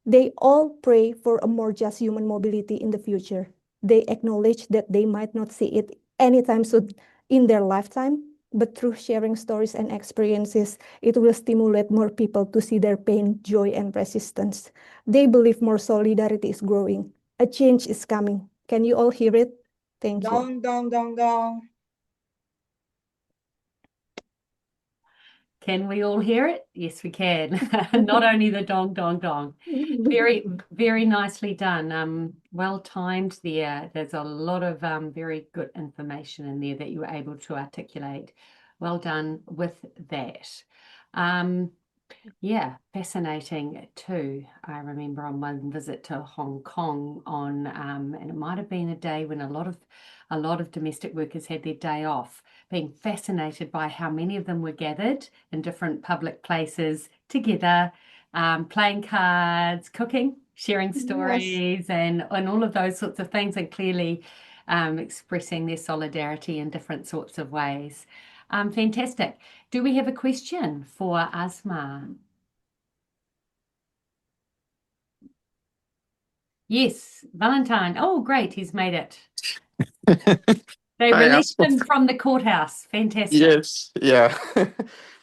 they all pray for a more just human mobility in the future. They acknowledge that they might not see it anytime soon in their lifetime, but through sharing stories and experiences, it will stimulate more people to see their pain, joy, and resistance. They believe more solidarity is growing. A change is coming. Can you all hear it? Thank you. Dong, dong, dong, dong. Can we all hear it? Yes, we can. Not only the dong, dong, dong. Very, very nicely done. Well timed there. There's a lot of very good information in there that you were able to articulate. Well done with that. Yeah, fascinating too. I remember on one visit to Hong Kong and it might have been a day when a lot of domestic workers had their day off, being fascinated by how many of them were gathered in different public places together, playing cards, cooking, sharing stories, and all of those sorts of things, and clearly expressing their solidarity in different sorts of ways. Fantastic. Do we have a question for Asma? Yes, Valentine. Oh, great. He's made it. They Hi, released Asma. him from the courthouse. Fantastic. Yes, yeah.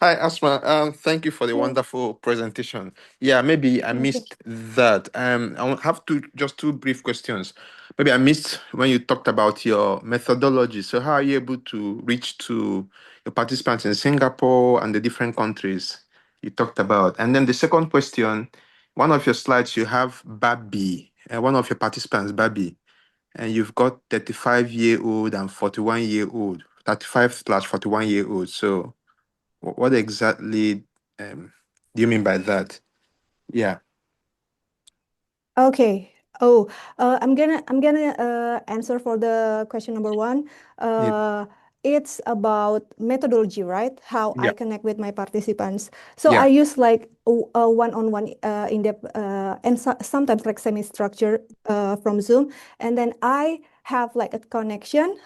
Hi, Asma. Thank you for the wonderful presentation. Yeah, maybe I missed that. I have just two brief questions. Maybe I missed when you talked about your methodology. So how are you able to reach to your participants in Singapore and the different countries you talked about? And then the second question, one of your slides, you have Babi, one of your participants, Babi, and you've got 35-year-old and 41-year-old, 35/41-year-old. So what exactly do you mean by that? Yeah. Okay. I'm gonna answer for the question number one. Yeah. it's about methodology, right? How Yeah. I connect with my participants. So Yeah. I use like a one-on-one in-depth and sometimes like semi-structured from Zoom. And then I have like a connection,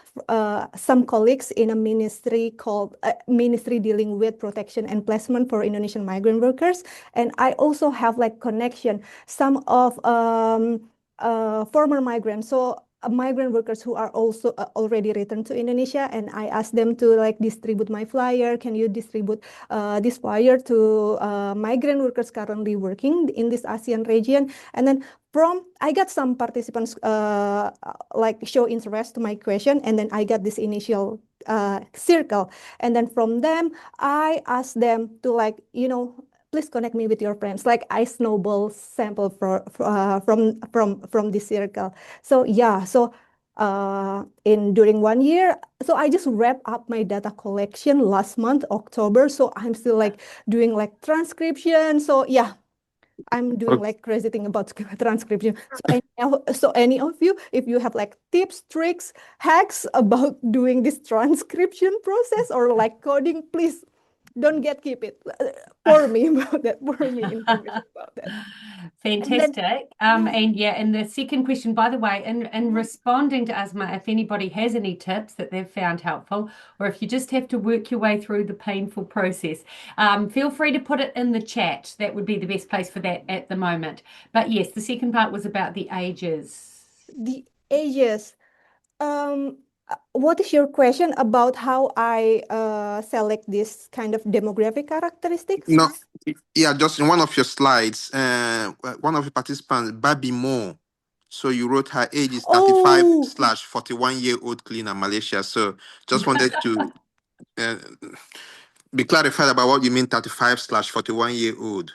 some colleagues in a ministry called Ministry dealing with protection and placement for Indonesian migrant workers. And I also have like connection, some of former migrants. So migrant workers who are also already returned to Indonesia, and I asked them to like distribute my flyer. Can you distribute this flyer to migrant workers currently working in this ASEAN region? And then I got some participants like show interest to my question, and then I got this initial circle, and then from them I asked them to like please connect me with your friends. Like I snowball sample from this circle. So yeah, so during 1 year, so I just wrap up my data collection last month, October. So I'm still like doing like transcription. So yeah, I'm doing like crazy thing about transcription. So any of you, if you have like tips, tricks, hacks about doing this transcription process or like coding, please don't keep it for me about that, for me information about that. Fantastic. And yeah, and the second question, by the way, in responding to Asma, if anybody has any tips that they've found helpful, or if you just have to work your way through the painful process, feel free to put it in the chat. That would be the best place for that at the moment. But yes, the second part was about the ages. The ages. What is your question about how I select this kind of demographic characteristics? No, yeah, just in one of your slides, one of the participants, Babi Moore. So you wrote her age is 35/41-year-old cleaner, Malaysia. So just wanted to be clarified about what you mean 35/41-year-old.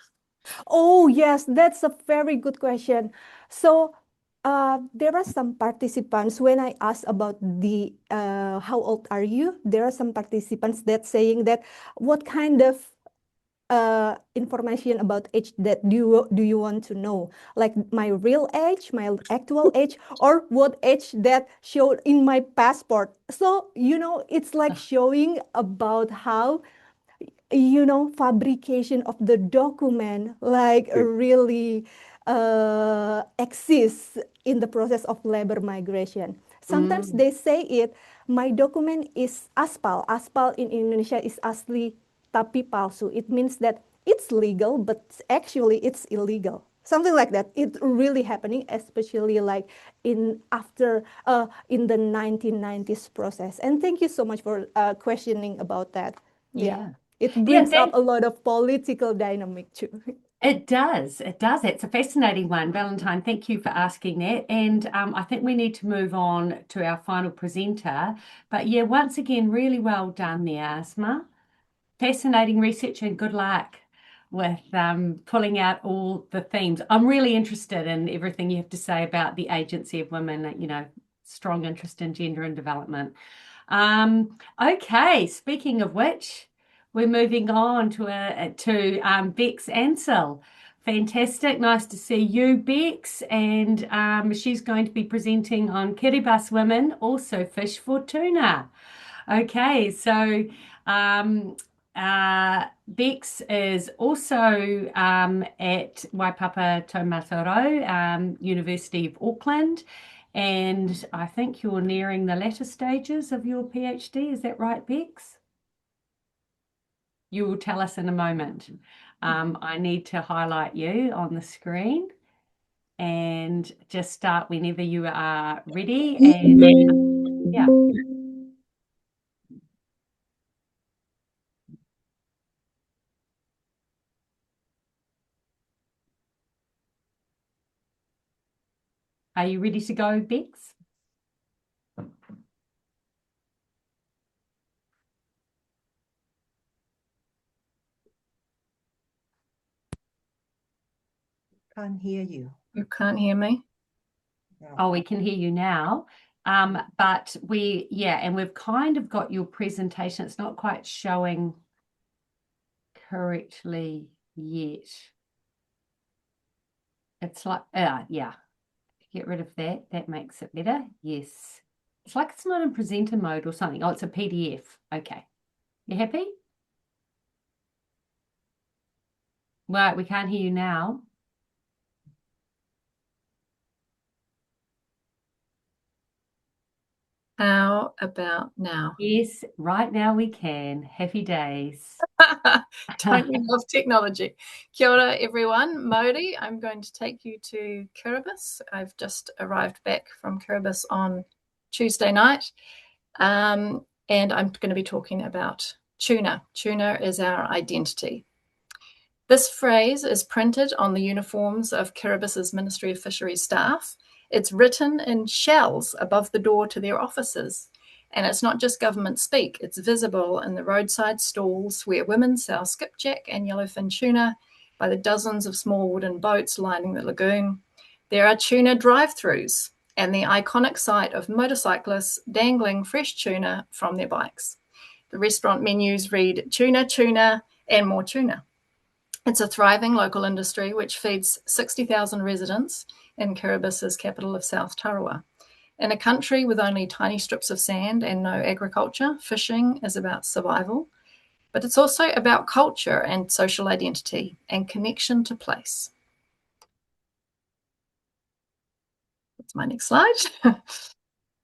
Oh, yes, that's a very good question. So there are some participants, when I asked about the how old are you, there are some participants that saying that what kind of information about age that do you want to know? Like my real age, my actual age, or what age that showed in my passport? So, it's like showing about how fabrication of the document like really exists in the process of labor migration. Sometimes they say my document is aspal. Aspal in Indonesia is asli tapi palsu. It means that it's legal, but actually it's illegal. Something like that. It's really happening, especially like in the 1990s process. And thank you so much for questioning about that. Yeah. It brings up a lot of political dynamic too. It does. It does. It's a fascinating one. Valentine, thank you for asking that. And I think we need to move on to our final presenter. But yeah, once again, really well done there, Asma. Fascinating research and good luck with pulling out all the themes. I'm really interested in everything you have to say about the agency of women, strong interest in gender and development. Okay, speaking of which, we're moving on to Bex Ansell. Fantastic. Nice to see you, Bex. And she's going to be presenting on Kiribati women also fish for tuna. Okay, so Bex is also at Waipapa Taumatoro, University of Auckland. And I think you're nearing the latter stages of your PhD. Is that right, Bex? You will tell us in a moment. I need to highlight you on the screen and just start whenever you are ready. And yeah. Are you ready to go, Bex? Can't hear you. You can't hear me? No. Oh, we can hear you now. But and we've kind of got your presentation. It's not quite showing correctly yet. It's like, yeah. Get rid of that. That makes it better. Yes. It's like it's not in presenter mode or something. Oh, it's a PDF. Okay. You happy? Right, we can't hear you now. How about now? Yes, right now we can. Happy days. Don't we love technology? Kia ora, everyone. Modi, I'm going to take you to Kiribati. I've just arrived back from Kiribati on Tuesday night. And I'm going to be talking about tuna. Tuna is our identity. This phrase is printed on the uniforms of Kiribati's Ministry of Fisheries staff. It's written in shells above the door to their offices. And it's not just government speak, it's visible in the roadside stalls where women sell skipjack and yellowfin tuna by the dozens of small wooden boats lining the lagoon. There are tuna drive-throughs and the iconic sight of motorcyclists dangling fresh tuna from their bikes. The restaurant menus read tuna, tuna, and more tuna. It's a thriving local industry which feeds 60,000 residents in Kiribati's capital of South Tarawa. In a country with only tiny strips of sand and no agriculture, fishing is about survival, but it's also about culture and social identity and connection to place. That's my next slide.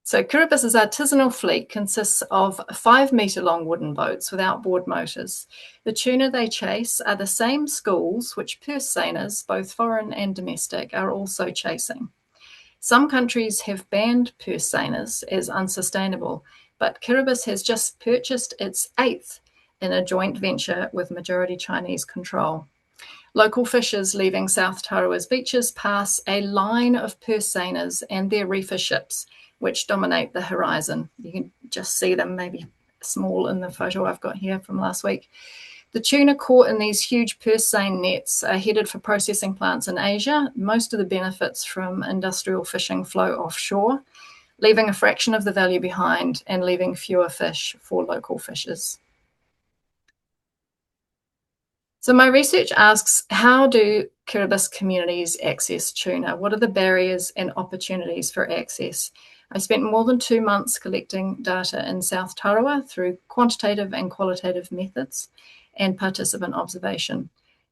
So Kiribati's artisanal fleet consists of 5-metre-long wooden boats with outboard motors. The tuna they chase are the same schools which purse seiners, both foreign and domestic, are also chasing. Some countries have banned purse seiners as unsustainable, but Kiribati has just purchased its 8th in a joint venture with majority Chinese control. Local fishers leaving South Tarawa's beaches pass a line of purse seiners and their reefer ships, which dominate the horizon. You can just see them maybe small in the photo I've got here from last week. The tuna caught in these huge purse seine nets are headed for processing plants in Asia. Most of the benefits from industrial fishing flow offshore, leaving a fraction of the value behind and leaving fewer fish for local fishers. So my research asks, how do Kiribati communities access tuna? What are the barriers and opportunities for access? I spent more than 2 months collecting data in South Tarawa through quantitative and qualitative methods and participant observation.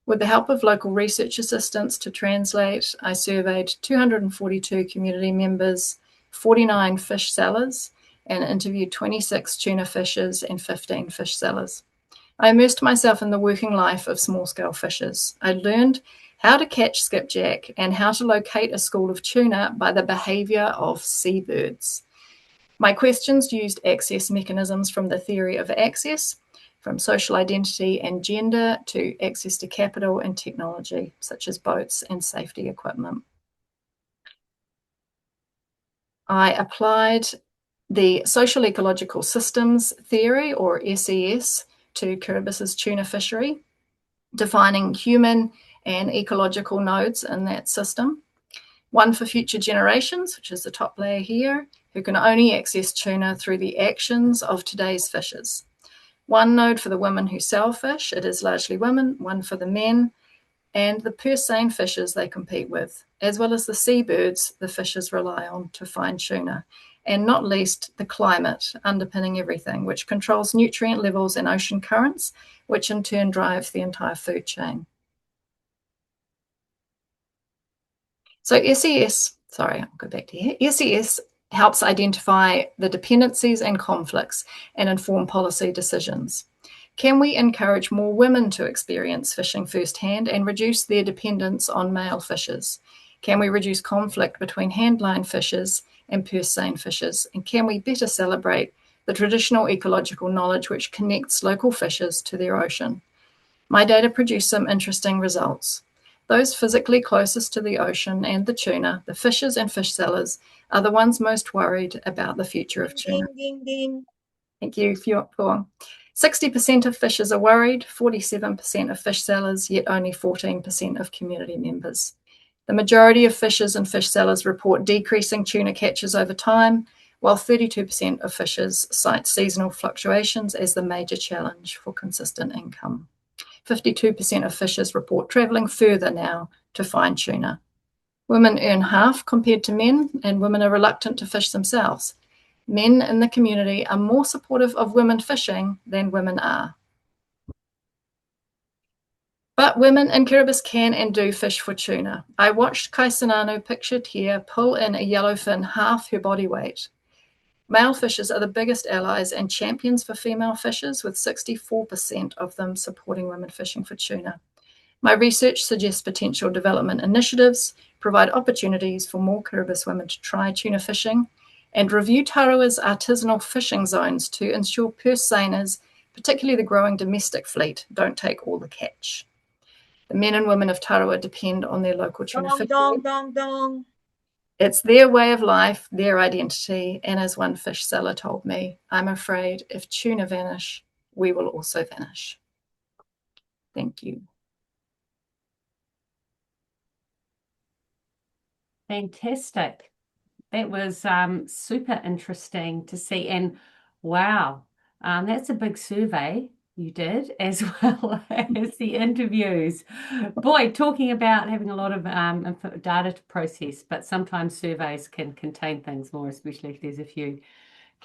With the help of local research assistants to translate, I surveyed 242 community members, 49 fish sellers, and interviewed 26 tuna fishers and 15 fish sellers. I immersed myself in the working life of small-scale fishers. I learned how to catch skipjack and how to locate a school of tuna by the behaviour of seabirds. My questions used access mechanisms from the theory of access, from social identity and gender to access to capital and technology, such as boats and safety equipment. I applied the social ecological systems theory, or SES, to Kiribati's tuna fishery, defining human and ecological nodes in that system. One for future generations, which is the top layer here, who can only access tuna through the actions of today's fishers. One node for the women who sell fish, it is largely women, one for the men, and the purse seine fishers they compete with, as well as the seabirds the fishers rely on to find tuna, and not least the climate underpinning everything, which controls nutrient levels in ocean currents, which in turn drive the entire food chain. So SES, sorry, I'll go back to here. SES helps identify the dependencies and conflicts and inform policy decisions. Can we encourage more women to experience fishing firsthand and reduce their dependence on male fishers? Can we reduce conflict between handline fishers and purse seine fishers? And can we better celebrate the traditional ecological knowledge which connects local fishers to their ocean? My data produced some interesting results. Those physically closest to the ocean and the tuna, the fishers and fish sellers, are the ones most worried about the future of tuna. Ding, ding, ding. Thank you, Fuang. 60% of fishers are worried, 47% of fish sellers, yet only 14% of community members. The majority of fishers and fish sellers report decreasing tuna catches over time, while 32% of fishers cite seasonal fluctuations as the major challenge for consistent income. 52% of fishers report travelling further now to find tuna. Women earn half compared to men, and women are reluctant to fish themselves. Men in the community are more supportive of women fishing than women are. But women in Kiribati can and do fish for tuna. I watched Kaisananu, pictured here, pull in a yellowfin half her body weight. Male fishers are the biggest allies and champions for female fishers, with 64% of them supporting women fishing for tuna. My research suggests potential development initiatives provide opportunities for more Kiribati women to try tuna fishing, and review Tarawa's artisanal fishing zones to ensure purse seiners, particularly the growing domestic fleet, don't take all the catch. The men and women of Tarawa depend on their local tuna fishery. Dong, dong, dong. It's their way of life, their identity, and as one fish seller told me, I'm afraid if tuna vanish, we will also vanish. Thank you. Fantastic. That was super interesting to see. And wow, that's a big survey you did, as well as the interviews. Boy, talking about having a lot of data to process, but sometimes surveys can contain things more, especially if there's a few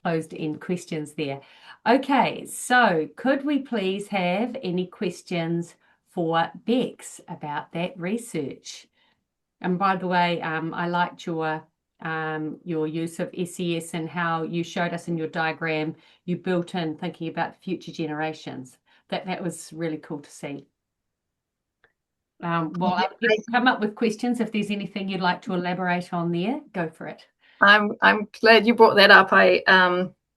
closed-end questions there. Okay, so could we please have any questions for Bex about that research? And by the way, I liked your use of SES and how you showed us in your diagram, you built in thinking about future generations. That was really cool to see. Well, if come up with questions, if there's anything you'd like to elaborate on there, go for it. I'm glad you brought that up.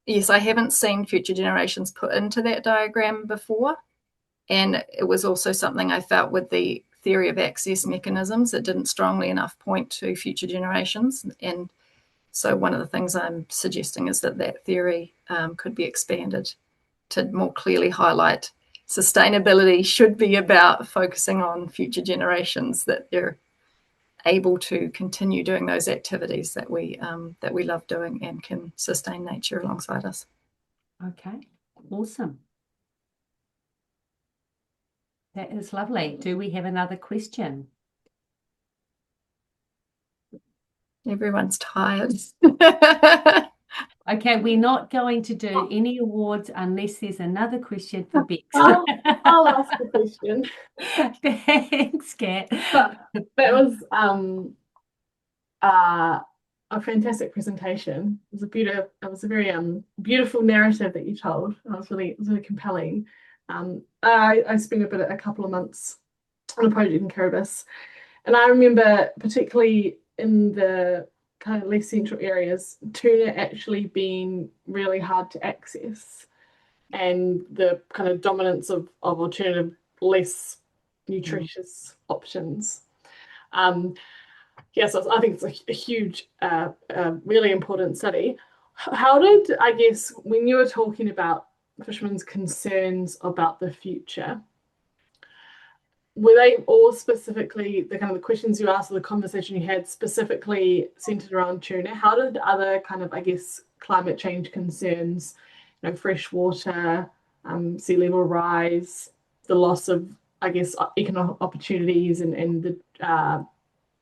Yes, I haven't seen future generations put into that diagram before. And it was also something I felt with the theory of access mechanisms, it didn't strongly enough point to future generations. And so one of the things I'm suggesting is that theory could be expanded to more clearly highlight sustainability should be about focusing on future generations, that they're able to continue doing those activities that we love doing and can sustain nature alongside us. Okay, awesome. That is lovely. Do we have another question? Everyone's tired. Okay, we're not going to do any awards unless there's another question for Bex. I'll ask the question. Thanks, Kat. That was a fantastic presentation. It was a very beautiful narrative that you told. It was really compelling. I spent a couple of months on a project in Kiribati, and I remember particularly in the kind of less central areas, tuna actually being really hard to access, and the kind of dominance of alternative, less nutritious options. Yes, I think it's a huge, really important study. How did, I guess, when you were talking about fishermen's concerns about the future, were they all specifically the kind of the questions you asked or the conversation you had specifically centered around tuna? How did other kind of, I guess, climate change concerns, fresh water, sea level rise, the loss of, I guess, economic opportunities and the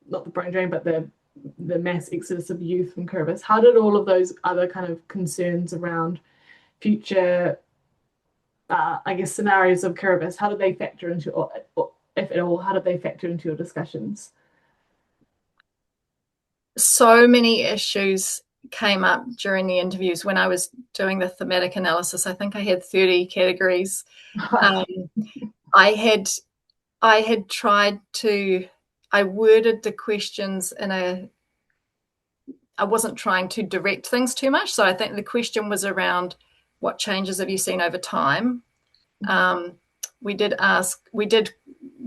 not the brain drain, but the mass exodus of youth from Kiribati, how did all of those other kind of concerns around future, I guess, scenarios of Kiribati, how did they factor into, or if at all, how did they factor into your discussions? So many issues came up during the interviews. When I was doing the thematic analysis, I think I had 30 categories. I had tried to, I worded the questions I wasn't trying to direct things too much. So I think the question was around what changes have you seen over time? We did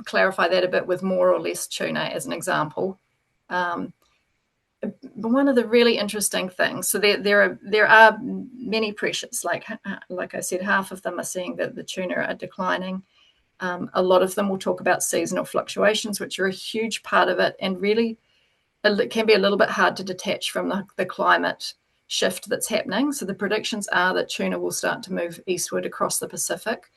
clarify that a bit with more or less tuna as an example. One of the really interesting things, so there are many pressures, like I said, half of them are seeing that the tuna are declining. A lot of them will talk about seasonal fluctuations, which are a huge part of it, and really it can be a little bit hard to detach from the climate shift that's happening. So the predictions are that tuna will start to move eastward across the Pacific,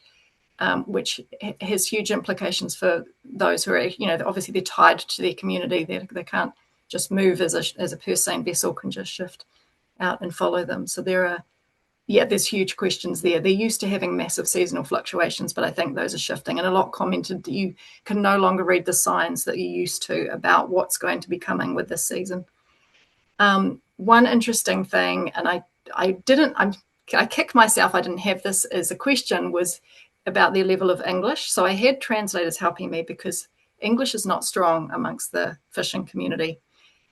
which has huge implications for those who are, obviously they're tied to their community. They can't just move as a purse seine vessel can just shift out and follow them. So there's huge questions there. They're used to having massive seasonal fluctuations, but I think those are shifting. And a lot commented that you can no longer read the signs that you used to about what's going to be coming with this season. One interesting thing, and I kicked myself I didn't have this as a question, was about their level of English. So I had translators helping me because English is not strong amongst the fishing community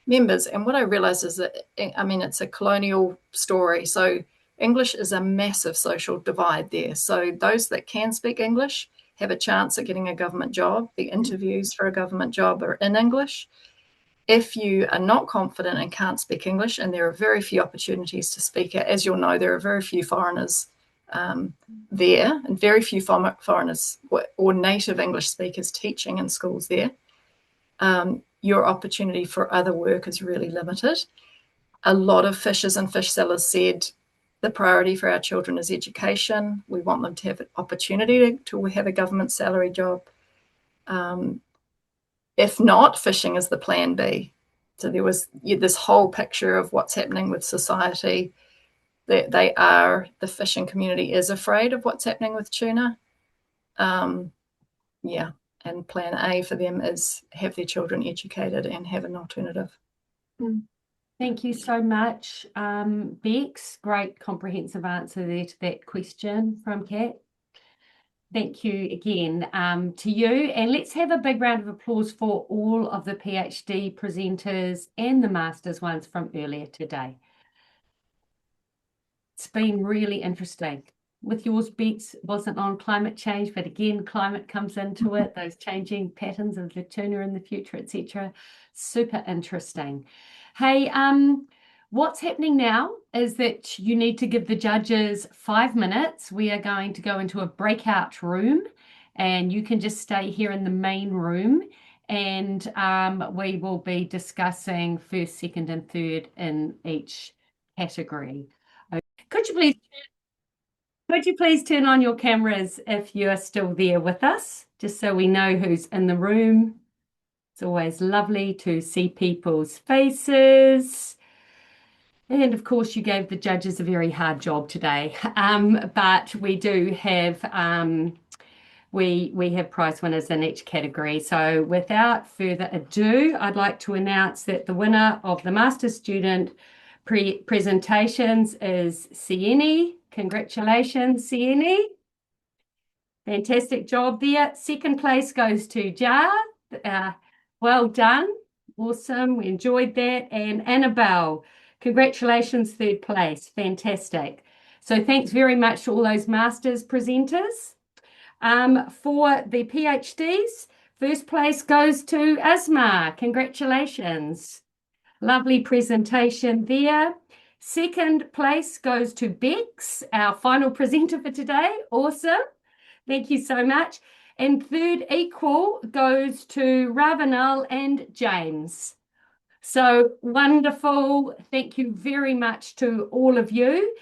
members. And what I realized is that, I mean, it's a colonial story. So English is a massive social divide there. So those that can speak English have a chance at getting a government job. The interviews for a government job are in English. If you are not confident and can't speak English, and there are very few opportunities to speak it, as you'll know, there are very few foreigners there, and very few foreigners or native English speakers teaching in schools there. Your opportunity for other work is really limited. A lot of fishers and fish sellers said the priority for our children is education. We want them to have an opportunity to have a government salary job. If not, fishing is the plan B. So there was this whole picture of what's happening with society. The fishing community is afraid of what's happening with tuna. And plan A for them is have their children educated and have an alternative. Thank you so much, Bex. Great comprehensive answer there to that question from Kat. Thank you again to you. And let's have a big round of applause for all of the PhD presenters and the Masters ones from earlier today. It's been really interesting. With yours, Bex, wasn't on climate change, but again, climate comes into it, those changing patterns of the tuna in the future, etc. Super interesting. Hey, what's happening now is that you need to give the judges 5 minutes. We are going to go into a breakout room, and you can just stay here in the main room, and we will be discussing first, second, and third in each category. Could you please turn on your cameras if you are still there with us, just so we know who's in the room. It's always lovely to see people's faces. And of course, you gave the judges a very hard job today. But we do have we have prize winners in each category. So without further ado, I'd like to announce that the winner of the Master Student presentations is Sieni. Congratulations, Sieni. Fantastic job there. Second place goes to Jar. Well done. Awesome. We enjoyed that. And Annabelle, congratulations, third place. Fantastic. So thanks very much to all those Masters presenters. For the PhDs, first place goes to Asma. Congratulations. Lovely presentation there. Second place goes to Bex, our final presenter for today. Awesome. Thank you so much. And third equal goes to Ravanel and James. So wonderful. Thank you very much to all of you.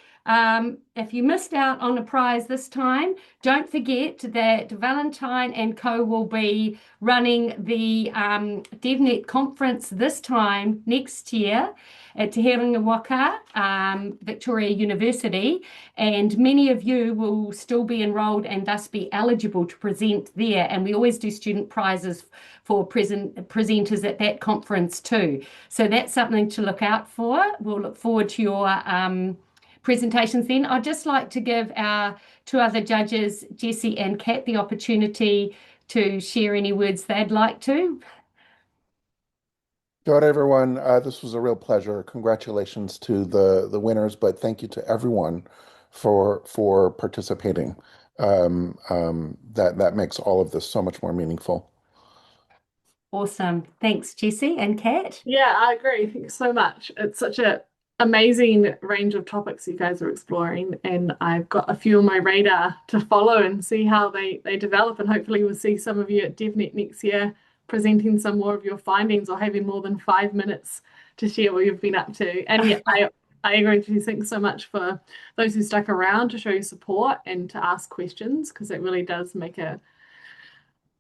If you missed out on a prize this time, don't forget that Valentine and Co will be running the DevNet conference this time next year at Te Herenga Waka, Victoria University, and many of you will still be enrolled and thus be eligible to present there. And we always do student prizes for presenters at that conference too. So that's something to look out for. We'll look forward to your presentations then. I'd just like to give our two other judges, Jessie and Kat, the opportunity to share any words they'd like to. Kia ora, everyone. This was a real pleasure. Congratulations to the winners, but thank you to everyone for participating. That makes all of this so much more meaningful. Awesome. Thanks, Jessie and Kat. Yeah, I agree. Thanks so much. It's such an amazing range of topics you guys are exploring, and I've got a few on my radar to follow and see how they develop, and hopefully we'll see some of you at DevNet next year presenting some more of your findings or having more than 5 minutes to share what you've been up to. And yeah, I agree with you. Thanks so much for those who stuck around to show your support and to ask questions, because it really does make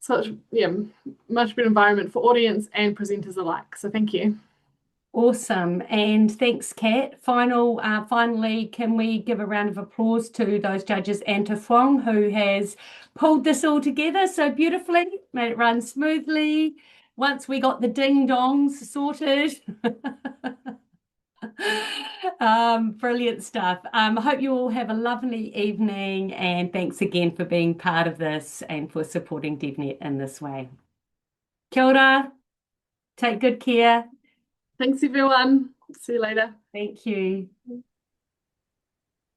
much better environment for audience and presenters alike. So thank you. Awesome. And thanks, Kat. Finally, can we give a round of applause to those judges and to Fong, who has pulled this all together so beautifully, made it run smoothly. Once we got the ding-dongs sorted. Brilliant stuff. I hope you all have a lovely evening, and thanks again for being part of this and for supporting DevNet in this way. Kia ora. Take good care. Thanks, everyone. See you later. Thank you.